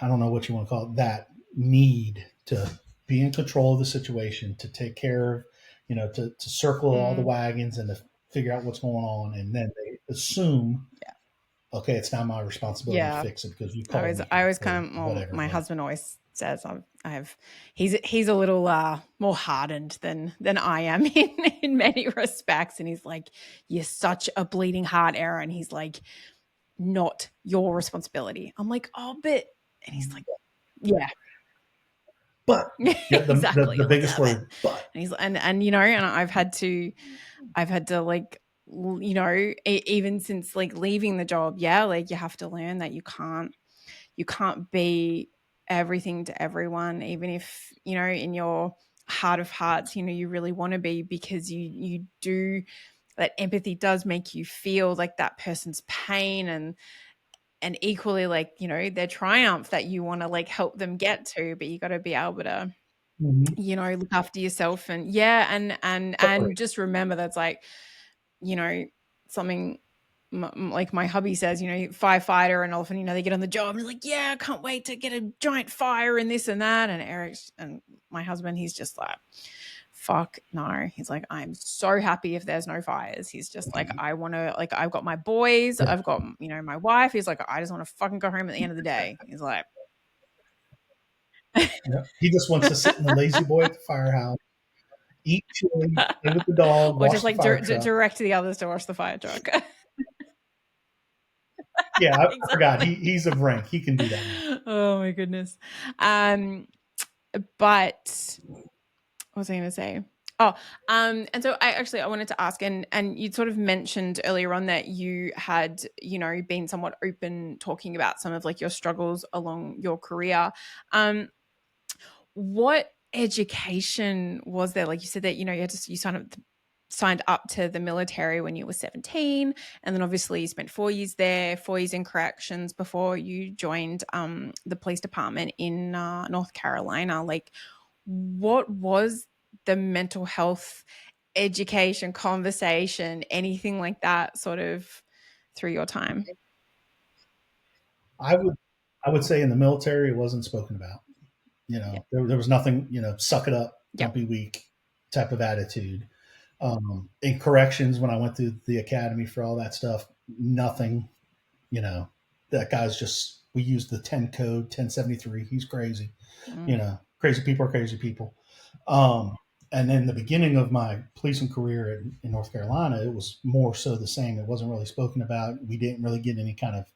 don't know what you want to call it, that need to be in control of the situation, to take care of, to circle all the Mm, wagons and to figure out what's going on. And then they assume yeah. okay, it's now my responsibility to Yeah. fix it because you I called always, me I here always or kind of, well, whatever. my Like, husband always says he's a little more hardened than I am in many respects. And he's like, you're such a bleeding heart, Erin. He's like, not your responsibility. I'm like, oh, but, and he's like, yeah, but yeah, exactly. the Like, biggest oh, but, word, but. and he's, and, you know, and I've had to like, you know, even since like leaving the job, yeah, like you have to learn that you can't be everything to everyone, even if, you know, in your heart of hearts, you know, you really want to be, because you do, that empathy does make you feel like that person's pain, and equally, like, you know, their triumph that you want to like help them get to, but you got to be able to, you know, look after yourself. And yeah, and just remember that's like, you know, something like my hubby says, you know, firefighter, and often, you know, they get on the job and they're like, yeah, I can't wait to get a giant fire and this and that. And Eric and my husband, he's just like, fuck no. He's like, I'm so happy if there's no fires. He's just like, I want to, like, I've got my boys, Yeah. I've got, you know, my wife. He's like, I just want to fucking go home at the end of the day. He's like, Yeah. He just wants to sit in the lazy boy at the firehouse, eat chili, play with the dog, or just wash the like fire truck. direct to the others to wash the fire truck. Yeah, I forgot. Exactly. He's of rank. He can do that now. Oh my goodness. But what was I going to say? Oh, and so I wanted to ask, and you'd sort of mentioned earlier on that you had, you know, been somewhat open talking about some of like your struggles along your career. What education was there? Like you said that, you know, you signed up to the military when you were 17, and then obviously you spent 4 years there, 4 years in corrections before you joined the police department in North Carolina. Like, what was the mental health education conversation, anything like that, sort of through your time? I would I would say in the military it wasn't spoken about. Yeah. There was nothing, suck it up, don't Yep. be weak type of attitude. In corrections, when I went through the academy for all that stuff, nothing, you know, that guy's just, we used the 10 code, 1073. He's crazy. Crazy people are crazy people. Um, and then the beginning of my policing career in North Carolina, it was more so the same. It wasn't really spoken about. We didn't really get any kind of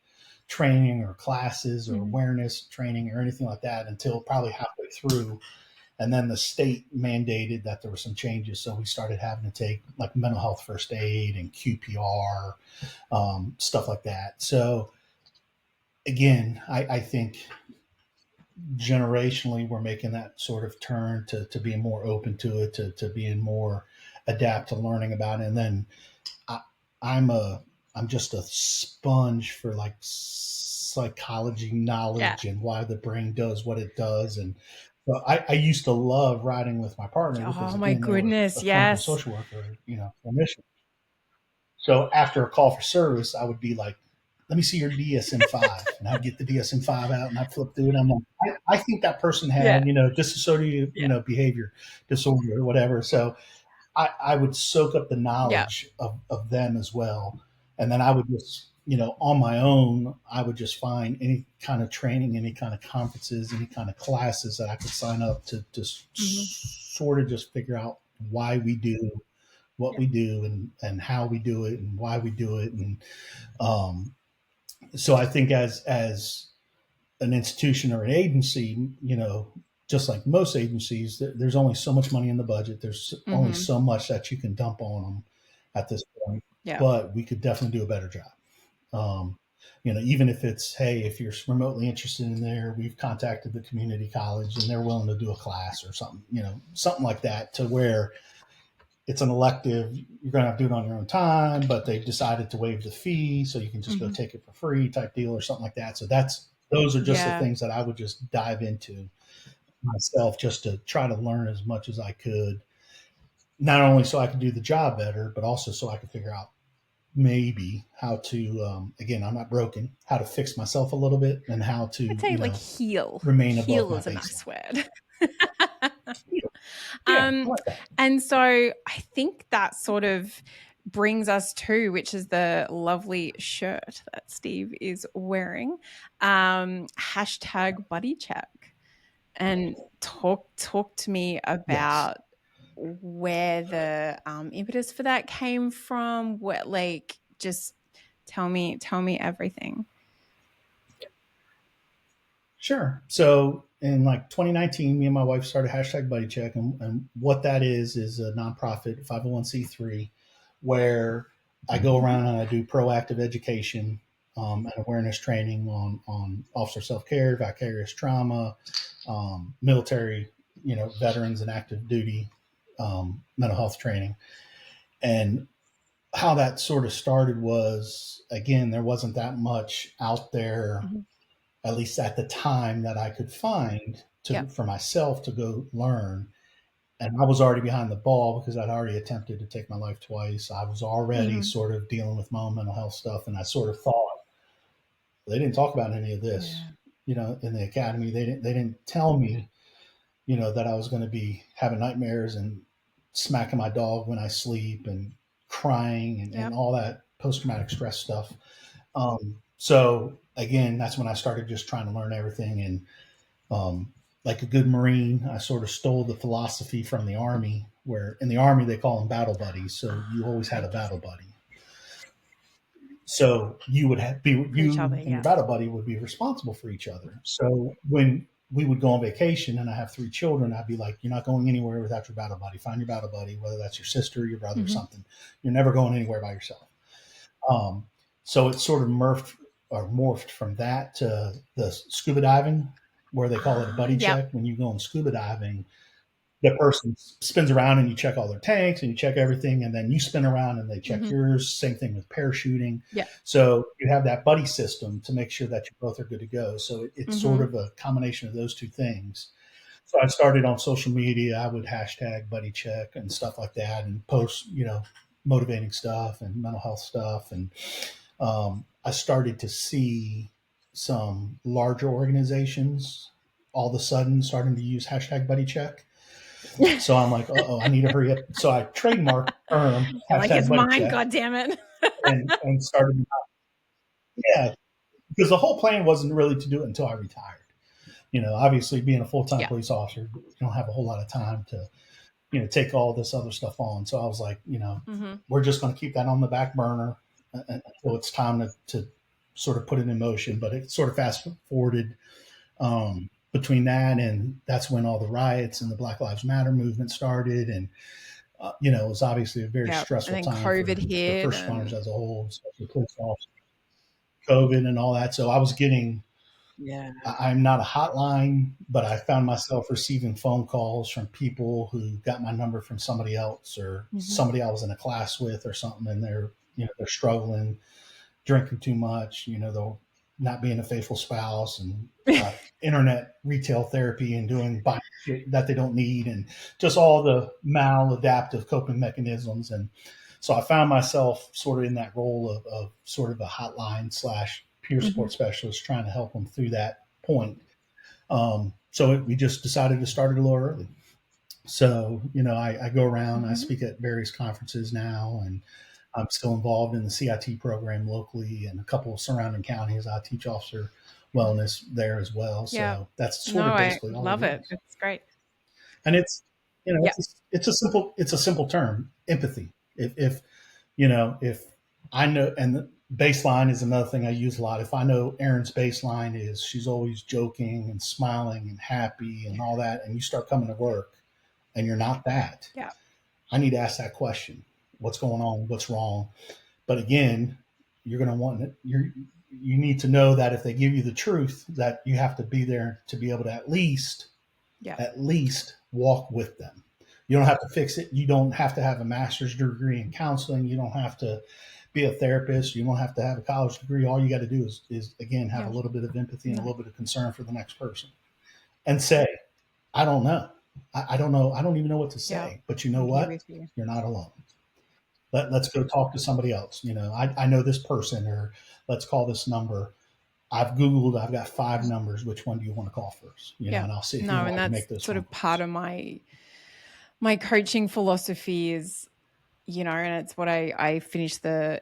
training or classes or awareness training or anything like that until probably halfway through. And then the state mandated that there were some changes. So we started having to take like mental health first aid and QPR, stuff like that. So again, I think generationally we're making that sort of turn to being more open to it, to being more adapt to learning about it. And then I, I'm a I'm just a sponge for like psychology Yeah. knowledge and why the brain does what it does. And so I used to love riding with my partner because Oh my again they were goodness. a clinical Yes. social worker, clinician. So after a call for service, I would be like, let me see your DSM-5. And I'd get the DSM-5 out and I'd flip through it. I'm like, I think that person Yeah. had, dissociative, behavior disorder or whatever. So I would soak up the Yeah. knowledge of them as well. And then I would just, on my own, I would just find any kind of training, any kind of conferences, any kind of classes that I could sign up to just sort of just figure out why we do what we do and how we do it and why we do it. And so I think as an institution or an agency, just like most agencies, there's only so much money in the budget. There's only so much that you can dump on them at this point. Yeah. But we could definitely do a better job. Even if it's, hey, if you're remotely interested in there, we've contacted the community college and they're willing to do a class or something, something like that, to where it's an elective. You're going to have to do it on your own time, but they've decided to waive the fee, so you can just go take it for free, type deal, or something like that. So those are just the Yeah. things that I would just dive into myself, just to try to learn as much as I could, not only so I could do the job better, but also so I could figure out maybe how to, again, I'm not broken, how to fix myself a little bit and how to, I'd say like heal. remain above Heal my is a baseline. nice word. Yeah, I like that. And so I think that sort of brings us to, which is the lovely shirt that Steve is wearing, hashtag BuddyCheck. And talk to me Yes. about where the impetus for that came from. What, like, just tell me everything. Sure. So in like 2019, me and my wife started hashtag BuddyCheck, and what that is a nonprofit 501c3 where I go around and I do proactive education and awareness training on officer self care, vicarious trauma, military, veterans and active duty mental health training. And how that sort of started was, again, there wasn't that much out there, at least at the time, that I could find for myself to go learn. And I was already behind the ball because I'd already attempted to take my life twice. I was already sort of dealing with my own mental health stuff. And I sort of thought they didn't talk about any of this, in the academy. They didn't tell me, that I was going to be having nightmares and smacking my dog when I sleep and crying and all that post-traumatic stress stuff. So again, that's when I started just trying to learn everything. And like a good Marine, I sort of stole the philosophy from the Army, where in the Army they call them battle buddies. So you always had a battle buddy. So you would and your battle buddy would be responsible for each other. So when we would go on vacation, and I have 3 children, I'd be like, you're not going anywhere without your battle buddy. Find your battle buddy, whether that's your sister, your brother, or something. You're never going anywhere by yourself. So it sort of morphed from that to the scuba diving, where they call it a buddy check. When you go on scuba diving, the person spins around and you check all their tanks and you check everything, and then you spin around and they check yours. Same thing with parachuting. So you have that buddy system to make sure that you both are good to go. So it's sort of a combination of those two things. So I started on social media. I would hashtag BuddyCheck and stuff like that, and post, motivating stuff and mental health stuff. And I started to see some larger organizations all of a sudden starting to use hashtag BuddyCheck. So I'm like, I need to hurry up. So I trademarked hashtag like, it's mine, BuddyCheck, God damn it. and started. Yeah, because the whole plan wasn't really to do it until I retired. Obviously being a full-time police officer, you don't have a whole lot of time to, take all this other stuff on. So I was like, we're just going to keep that on the back burner until it's time to sort of put it in motion. But it sort of fast forwarded between that, and that's when all the riots and the Black Lives Matter movement started. And, it was obviously a very stressful time COVID for first responders as a whole, especially police officers, COVID and all that. So I was getting, I'm not a hotline, but I found myself receiving phone calls from people who got my number from somebody else, or somebody I was in a class with or something. And they're struggling, drinking too much, they're not being a faithful spouse, and internet retail therapy, and buying shit that they don't need, and just all the maladaptive coping mechanisms. And so I found myself sort of in that role of sort of a hotline / peer support specialist, trying to help them through that point. So we just decided to start it a little early. So, I go around, I speak at various conferences now, and I'm still involved in the CIT program locally and a couple of surrounding counties. I teach officer wellness there as well. So that's sort of basically all. I love it. It's great. And it's, it's a simple term, empathy. If I know, and the baseline is another thing I use a lot. If I know Erin's baseline is she's always joking and smiling and happy and all that, and you start coming to work and you're not that, I need to ask that question. What's going on? What's wrong? But again, you're going to want it. You need to know that if they give you the truth, that you have to be there to be able to at least walk with them. You don't have to fix it. You don't have to have a master's degree in counseling. You don't have to be a therapist. You don't have to have a college degree. All you got to do is again, have a little bit of empathy and a little bit of concern for the next person, and say, I don't know. I don't know. I don't even know what to say, but you know what? You're not alone. Let's go talk to somebody else. I know this person, or let's call this number. I've Googled, I've got 5 numbers. Which one do you want to call first? And I'll see if you want to make those. Sort of part of my coaching philosophy is and it's what I finish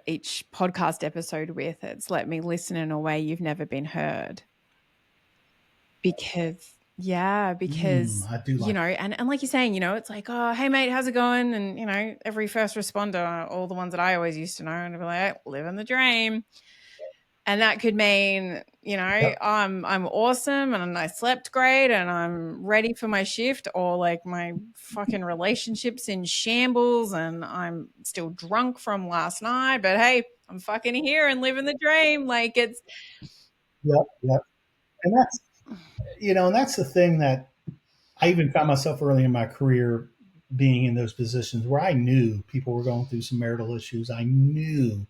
each podcast episode with. It's let me listen in a way you've never been heard. Because I do like and like you're saying, it's like, oh, hey mate, how's it going? And every first responder, all the ones that I always used to know, and I'd be like, living the dream. And that could mean, Yep. I'm awesome and I slept great and I'm ready for my shift, or like my fucking relationship's in shambles and I'm still drunk from last night, but hey, I'm fucking here and living the dream. Like it's Yep. And that's the thing that I even found myself early in my career being in those positions where I knew people were going through some marital issues. I knew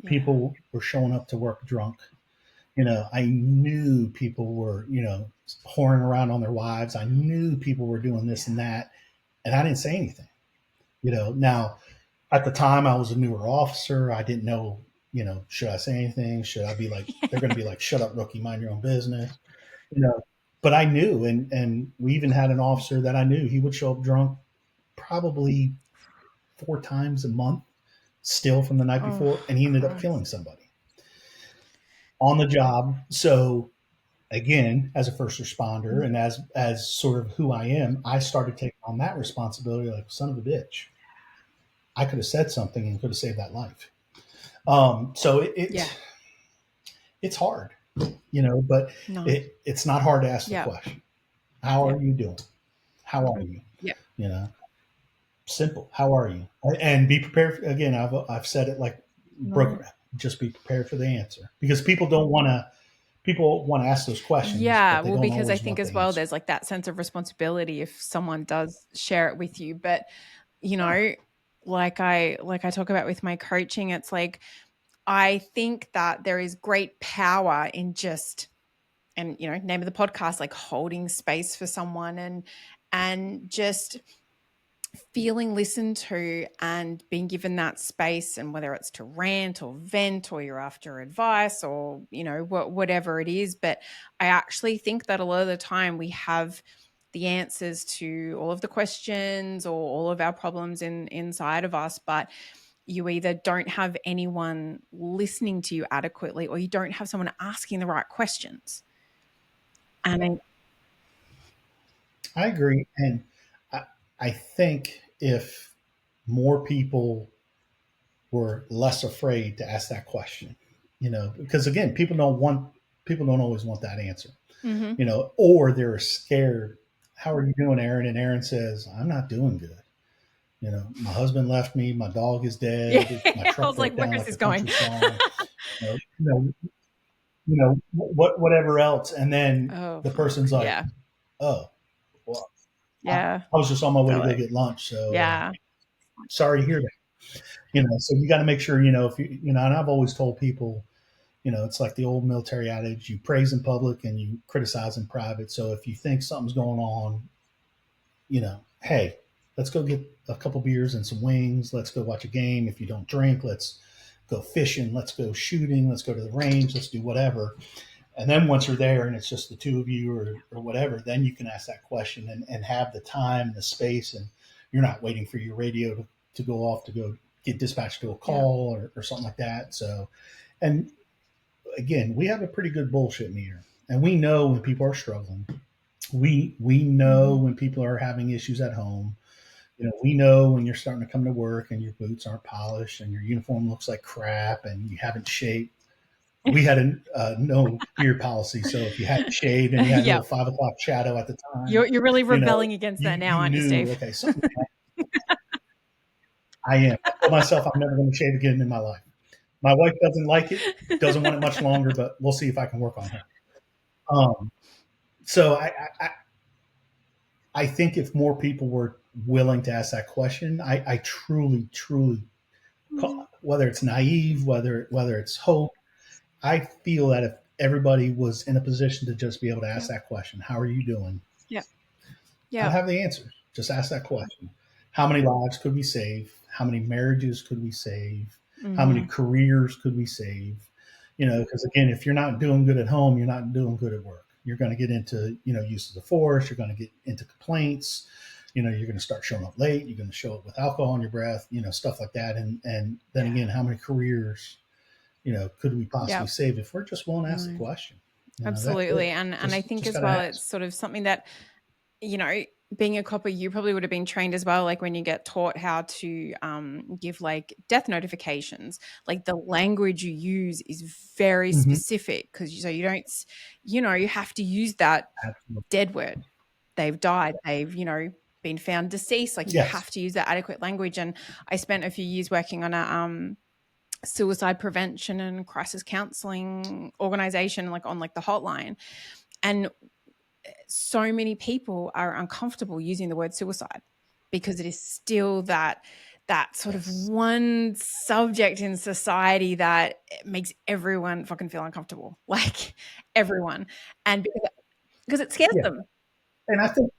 people were showing up to work drunk. I knew people were, whoring around on their wives. I knew people were doing this and that, and I didn't say anything. Now at the time I was a newer officer. I didn't know, should I say anything? Should I be like, they're going to be like, shut up, rookie, mind your own business, you know. But I knew, and we even had an officer that I knew he would show up drunk probably 4 times a month, still from the night before, and he ended up killing somebody on the job. So again, as a first responder and as sort of who I am, I started taking on that responsibility. Like, son of a bitch, I could have said something and could have saved that life. So it's hard, but No. it's not hard to ask the question. How are you doing? How are you? Simple. How are you? And be prepared. Again, I've said it like broken. Just be prepared for the answer, because people want to ask those questions. Yeah, well, because I think as well, there's like that sense of responsibility if someone does share it with you. But like I talk about with my coaching, it's like I think that there is great power in just, and name of the podcast, like holding space for someone and just feeling listened to and being given that space, and whether it's to rant or vent or you're after advice or whatever it is. But I actually think that a lot of the time we have the answers to all of the questions or all of our problems inside of us, but you either don't have anyone listening to you adequately or you don't have someone asking the right questions. And I agree. And I think if more people were less afraid to ask that question, because again, people don't always want that answer, or they're scared. How are you doing, Erin? And Erin says, I'm not doing good. My husband left me. My dog is dead. My truck broke down like a country song. Whatever else. And then the person's like, oh, well, I was just on my way to go get lunch. So sorry to hear that. So you got to make sure, if and I've always told people, it's like the old military adage, you praise in public and you criticize in private. So if you think something's going on, hey, let's go get a couple beers and some wings. Let's go watch a game. If you don't drink, let's go fishing. Let's go shooting. Let's go to the range. Let's do whatever. And then once you're there and it's just the two of you or whatever, then you can ask that question and have the time and the space, and you're not waiting for your radio to go off to go get dispatched to a call or something like that. So, and again, we have a pretty good bullshit meter, and we know when people are struggling. We know when people are having issues at home. We know when you're starting to come to work and your boots aren't polished and your uniform looks like crap and you haven't shaved. We had a no beard policy, so if you hadn't shaved and you had a little 5 o'clock shadow at the time, you're really rebelling against that now, aren't you, Steve? Okay, something. I am. I told myself I'm never going to shave again in my life. My wife doesn't like it, doesn't want it much longer, but we'll see if I can work on her. So I think if more people were willing to ask that question, I truly, whether it's naive, whether it's hope, I feel that if everybody was in a position to just be able to ask that question, how are you doing? I'd have the answer. Just ask that question. How many lives could we save? How many marriages could we save? How many careers could we save? Because again, if you're not doing good at home, you're not doing good at work. You're going to get into, use of the force. You're going to get into complaints. you're going to start showing up late. You're going to show up with alcohol in your breath, stuff like that. And then again, how many careers, could we possibly Yep. save if we're just willing to ask the question? That's Absolutely. it. And I think Just as got to well, ask. it's sort of something that, being a copper, you probably would have been trained as well. Like when you get taught how to give like death notifications, like the language you use is very specific because you don't, you have to use that Absolutely. dead word. They've died. They've, been found deceased. Like you have to use that adequate language. And I spent a few years working on a suicide prevention and crisis counseling organization, like on like the hotline. And so many people are uncomfortable using the word suicide because it is still that sort of one subject in society that makes everyone fucking feel uncomfortable, like everyone. And because it scares them. And I think,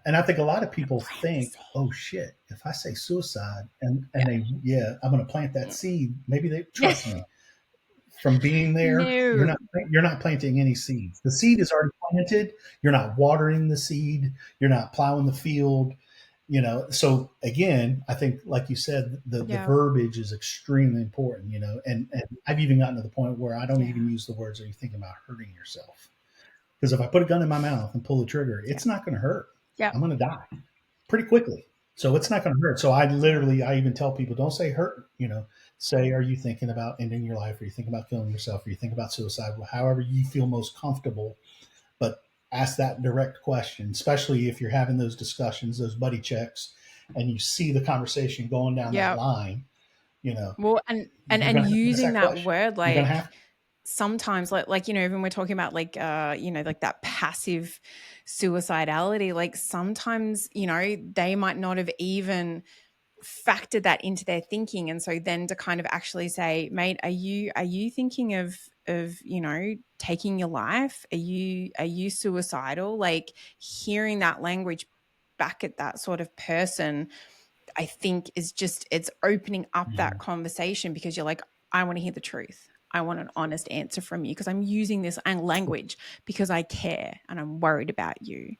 and I think a lot of people think, oh shit, if I say suicide and they, I'm going to plant that seed. Maybe they trust me. From being there, No. you're not planting any seeds. The seed is already planted. You're not watering the seed. You're not plowing the field. So again, I think, like you said, the verbiage is extremely important. And I've even gotten to the point where I don't even use the words, "Are you thinking about hurting yourself?" Because if I put a gun in my mouth and pull the trigger, it's not going to hurt. I'm going to die pretty quickly. So it's not going to hurt. So I even tell people, don't say hurt, say, are you thinking about ending your life? Are you thinking about killing yourself? Are you thinking about suicide? However you feel most comfortable, but ask that direct question, especially if you're having those discussions, those buddy checks, and you see the conversation going down that line, Well, and using that word, like sometimes like even we're talking about like like that passive suicidality, like sometimes they might not have even factored that into their thinking. And so then to kind of actually say, mate, are you thinking of taking your life? Are you suicidal? Like hearing that language back at that sort of person, I think is just, it's opening up that conversation because you're like, I want to hear the truth. I want an honest answer from you because I'm using this language because I care and I'm worried about you.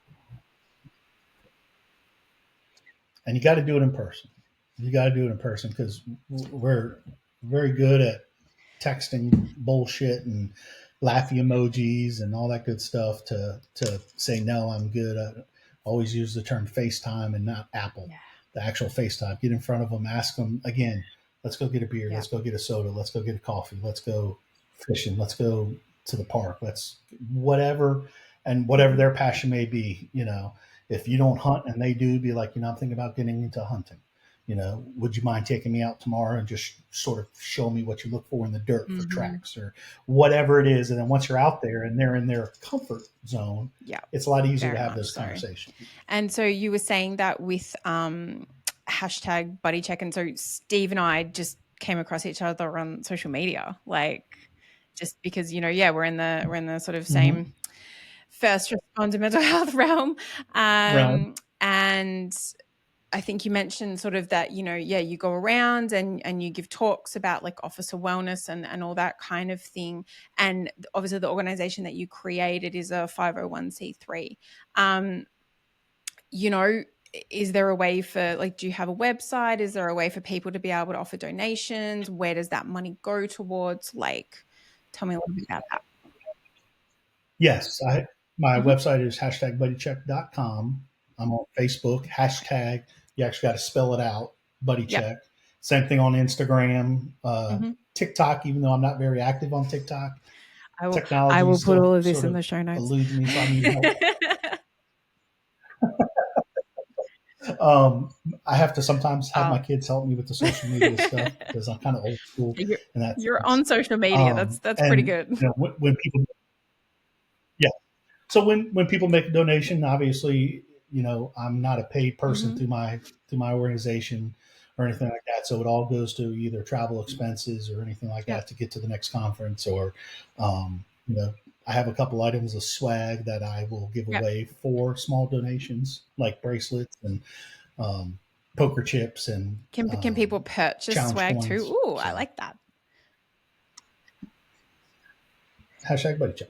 And you got to do it in person. You got to do it in person because we're very good at texting bullshit and laughy emojis and all that good stuff to say, no, I'm good. I always use the term FaceTime and not Apple. The actual FaceTime. Get in front of them, ask them again, let's go get a beer. Let's go get a soda. Let's go get a coffee. Let's go fishing. Let's go to the park. Let's whatever their passion may be. If you don't hunt and they do, be like, I'm thinking about getting into hunting. Would you mind taking me out tomorrow and just sort of show me what you look for in the dirt for tracks or whatever it is? And then once you're out there and they're in their comfort zone, it's a lot easier to have those conversations. And so you were saying that with hashtag BuddyCheck. And so Steve and I just came across each other on social media, like just because, we're in the sort of same first responder mental health realm. And I think you mentioned sort of that, you go around and you give talks about like officer wellness and all that kind of thing. And obviously the organization that you created is a 501c3. Is there a way for, like, do you have a website? Is there a way for people to be able to offer donations? Where does that money go towards? Like, tell me a little bit about that. Yes. My website is #BuddyCheck.com. I'm on Facebook, hashtag, you actually got to spell it out, BuddyCheck. Same thing on Instagram, TikTok, even though I'm not very active on TikTok. I will put all of this in the show notes. Eludes me, so I have to sometimes have my kids help me with the social media stuff because I'm kind of old school. You're on social media. That's pretty good. When people, so when people make a donation, obviously, I'm not a paid person through my organization or anything like that. So it all goes to either travel expenses or anything like that to get to the next conference, or I have a couple items of swag that I will give away for small donations, like bracelets and poker chips. And can people purchase swag too? Ooh, I like that. #BuddyCheck.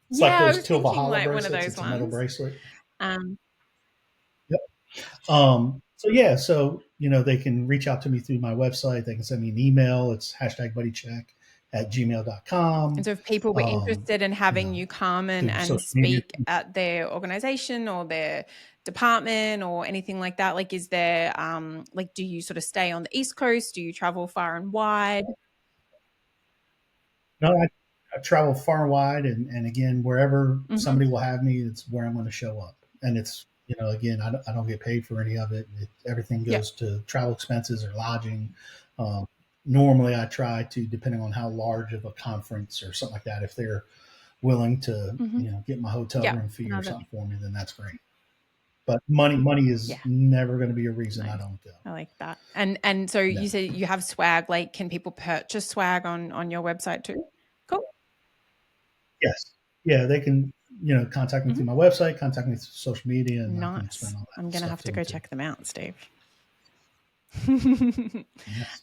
It's like those Till Valhalla bracelets. It's a metal bracelet. Um, Yep. They can reach out to me through my website. They can send me an email. It's #BuddyCheck at and gmail.com. so if people were Um, interested in you having know, you come through and social media. speak at their organization or their department or anything like that, like, is there, like, do you sort of stay on the East Coast? Do you travel far and wide? No, I travel far and wide, and again, wherever Mm-hmm. somebody will have me, it's where I'm going to show up. And it's, again, I don't get paid for any of it. Everything Yeah. goes to travel expenses or lodging. Um, Normally, I try to, depending on how large of a conference or something like that, if they're willing to, Mm-hmm. get my hotel Yeah. room fee No, or that, something for me, then that's great. But money is yeah. never going to be a reason I Nice. don't go. I like that. And so No. you say you have swag. Like, can people purchase swag on your website too? Cool. Yes. Yeah, they can, contact me Mm-hmm. through my website, contact me through social media, and I can Nice. explain all I'm that gonna stuff have to to them go too. check them out, Steve. Yes, please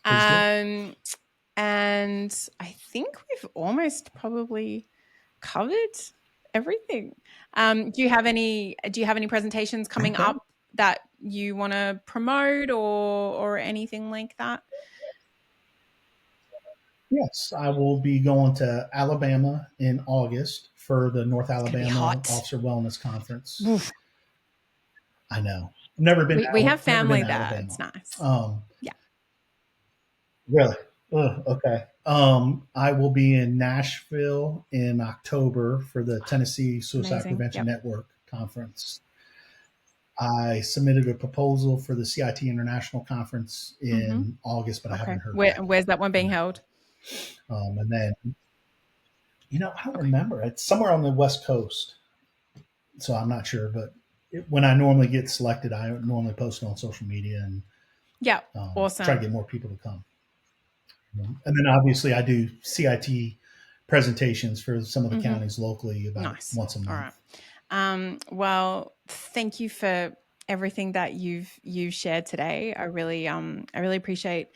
do. um, and I think we've almost probably covered everything. Do you have any presentations coming Okay. up that you want to promote or anything like that? Yes, I will be going to Alabama in August for the North It's gonna be Alabama hot. Officer Wellness Conference. Oof. I know. Never been We have never been family to there. It's Alabama. nice. Um, Yeah. Really? Ugh, okay. I will be in Nashville in October for the Tennessee Suicide Amazing. Prevention Yep. Network conference. I submitted a proposal for the CIT International Conference Mm-hmm. in August, but I Okay. haven't heard back yet Where's that one on being that held? one. And then, I don't Okay. remember. It's somewhere on the West Coast, so I'm not sure. But when I normally get selected, I normally post it on social media and Yeah. try to Awesome. get more people to come. And then obviously I do CIT presentations for some of the Mm-hmm. counties locally about Nice. once a All right. month. Well, thank you for everything that you've shared today. I really appreciate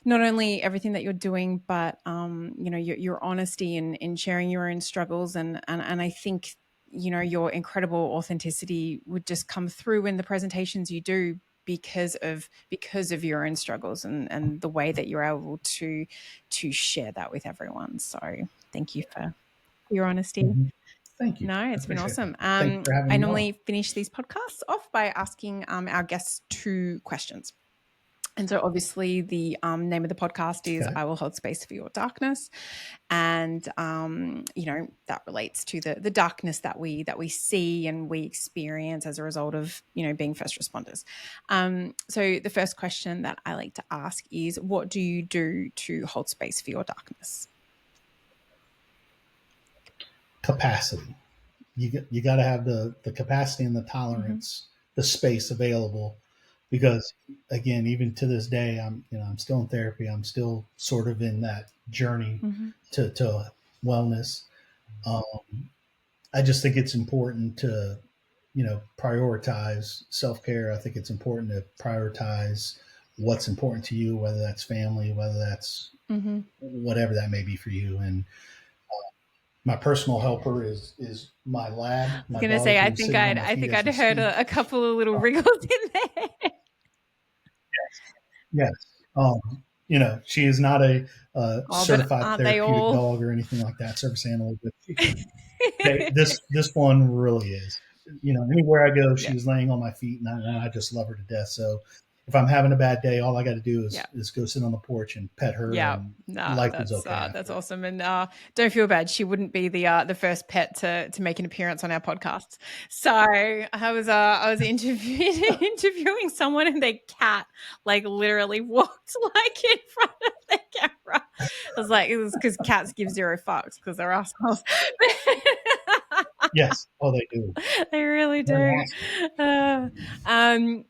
not only everything that you're doing, but your honesty in sharing your own struggles, and I think your incredible authenticity would just come through in the presentations you do because of your own struggles and the way that you're able to share that with everyone. So thank you for your honesty. Mm-hmm. Thank you. No, I it's been appreciate that. awesome. Thank you for having I me on. normally finish these podcasts off by asking our guests 2 questions. And so obviously the name of the podcast is Okay. I Will Hold Space for Your Darkness. And, that relates to the darkness that we see and we experience as a result of, being first responders. So the first question that I like to ask is, what do you do to hold space for your darkness? Capacity. You got to have the capacity and the Mm-hmm. tolerance, the space available, because again, even to this day, I'm still in therapy. I'm still sort of in that journey Mm-hmm. to wellness. Um, I just think it's important to prioritize self care. I think it's important to prioritize what's important to you, whether that's family, whether that's Mm-hmm. whatever that may be for you. And my personal helper is my lab, Was my gonna dog say, who's sitting on my I feet think as I'd we heard speak. a couple of little Uh, wriggles in there. yes. She is not a Oh, but certified aren't they therapeutic all? dog or anything like that, service animal, but this one really is. Anywhere I go, Yeah, she's laying on my feet, and I just love her to death. So if I'm having a bad day, all I got to do yeah, is go sit on the porch and pet her, yeah. and No, life is okay that's after that. awesome, and don't feel bad. She wouldn't be the first pet to make an appearance on our podcast. So I was interviewing someone, and their cat like literally walked like in front of the camera. I was like, it was because cats give zero fucks because they're assholes. Yes, oh, they do. They really They're do. nasty. Uh, um,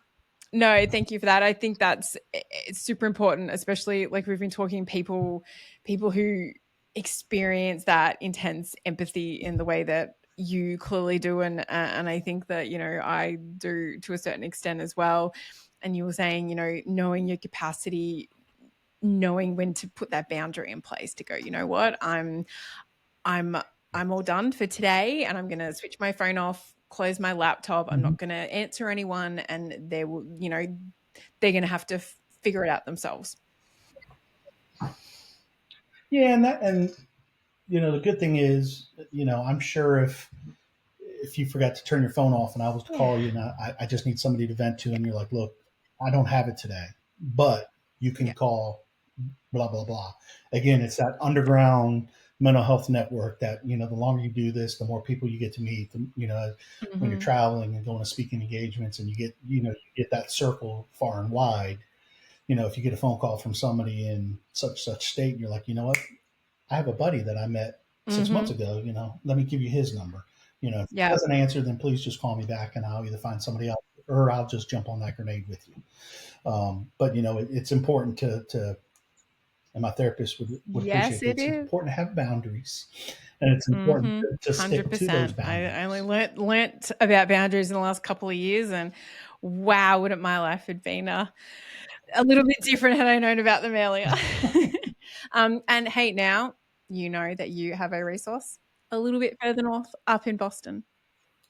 no, thank you for that. I think it's super important, especially like we've been talking people who experience that intense empathy in the way that you clearly do, and I think that I do to a certain extent as well. And you were saying, knowing your capacity, knowing when to put that boundary in place to go, you know what, I'm I'm all done for today, and I'm going to switch my phone off, close my laptop. I'm Mhm. not going to answer anyone, and they will, they're going to have to figure it out themselves. Yeah, and the good thing is, I'm sure if you forgot to turn your phone off and I was to Yeah. call you and I just need somebody to vent to, and you're like, look, I don't have it today, but you can Yeah. call blah blah blah. Again, it's that underground mental health network that the longer you do this, the more people you get to meet. When you're Mm-hmm. traveling and going to speaking engagements, and you get that circle far and wide. If you get a phone call from somebody in such state, and you're like, you know what, I have a buddy that I met 6 months Mm-hmm. ago. Let me give you his number. If he Yeah. doesn't answer, then please just call me back, and I'll either find somebody else or I'll just jump on that grenade with you. But it's important to and my therapist would Yes, appreciate that. it It's is. important to have boundaries, and it's important Mm-hmm. to stick to those 100%. I only boundaries. learnt about boundaries in the last couple of years, and wow, wouldn't my life have been a little bit different had I known about them earlier. And hey, now you know that you have a resource a little bit further north up in Boston.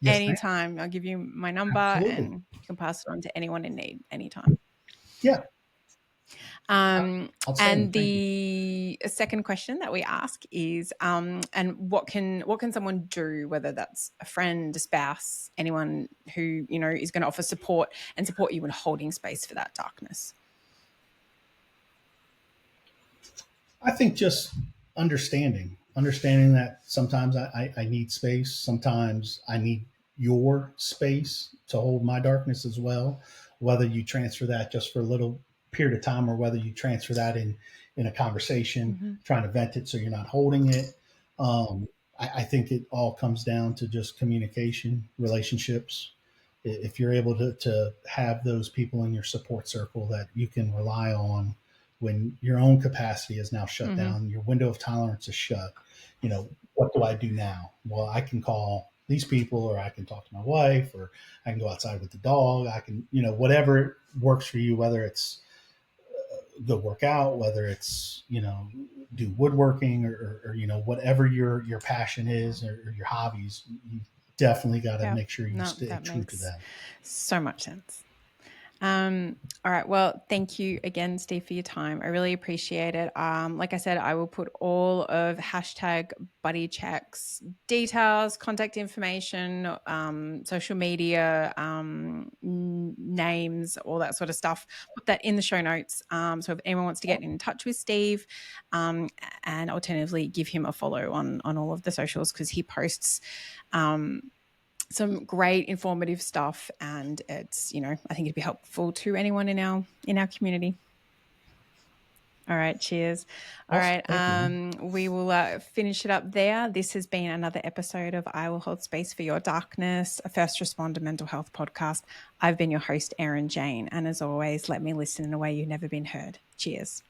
Yes, ma'am. Anytime, I'll give you my number and Absolutely. you can pass it on to anyone in need anytime. Yeah. Outstanding. And Thank you. the second question that we ask is, and what can someone do, whether that's a friend, a spouse, anyone who is going to offer support and support you in holding space for that darkness? I think just understanding that sometimes I need space. Sometimes I need your space to hold my darkness as well. Whether you transfer that just for a little period of time, or whether you transfer that in a conversation, Mm-hmm. trying to vent it so you're not holding it. Um, I think it all comes down to just communication, relationships. If you're able to have those people in your support circle that you can rely on when your own capacity is now shut Mm-hmm. down, your window of tolerance is shut, what do I do now? Well, I can call these people, or I can talk to my wife, or I can go outside with the dog. I can, whatever works for you, whether it's go work out, whether it's, do woodworking, or whatever your passion is, or your hobbies, you definitely got to Yeah. make sure you No, stay that true to makes them. so much sense. All right. Well, thank you again, Steve, for your time. I really appreciate it. Like I said, I will put all of hashtag BuddyCheck's details, contact information, social media, names, all that sort of stuff. Put that in the show notes. So if anyone wants to get in touch with Steve, and alternatively give him a follow on all of the socials, because he posts some great informative stuff, and it's I think it'd be helpful to anyone in our community. All right, cheers. All Awesome. right, Thank you, man. we will finish it up there. This has been another episode of I Will Hold Space for Your Darkness, a first responder mental health podcast. I've been your host, Erin Jane, and as always, let me listen in a way you've never been heard. Cheers.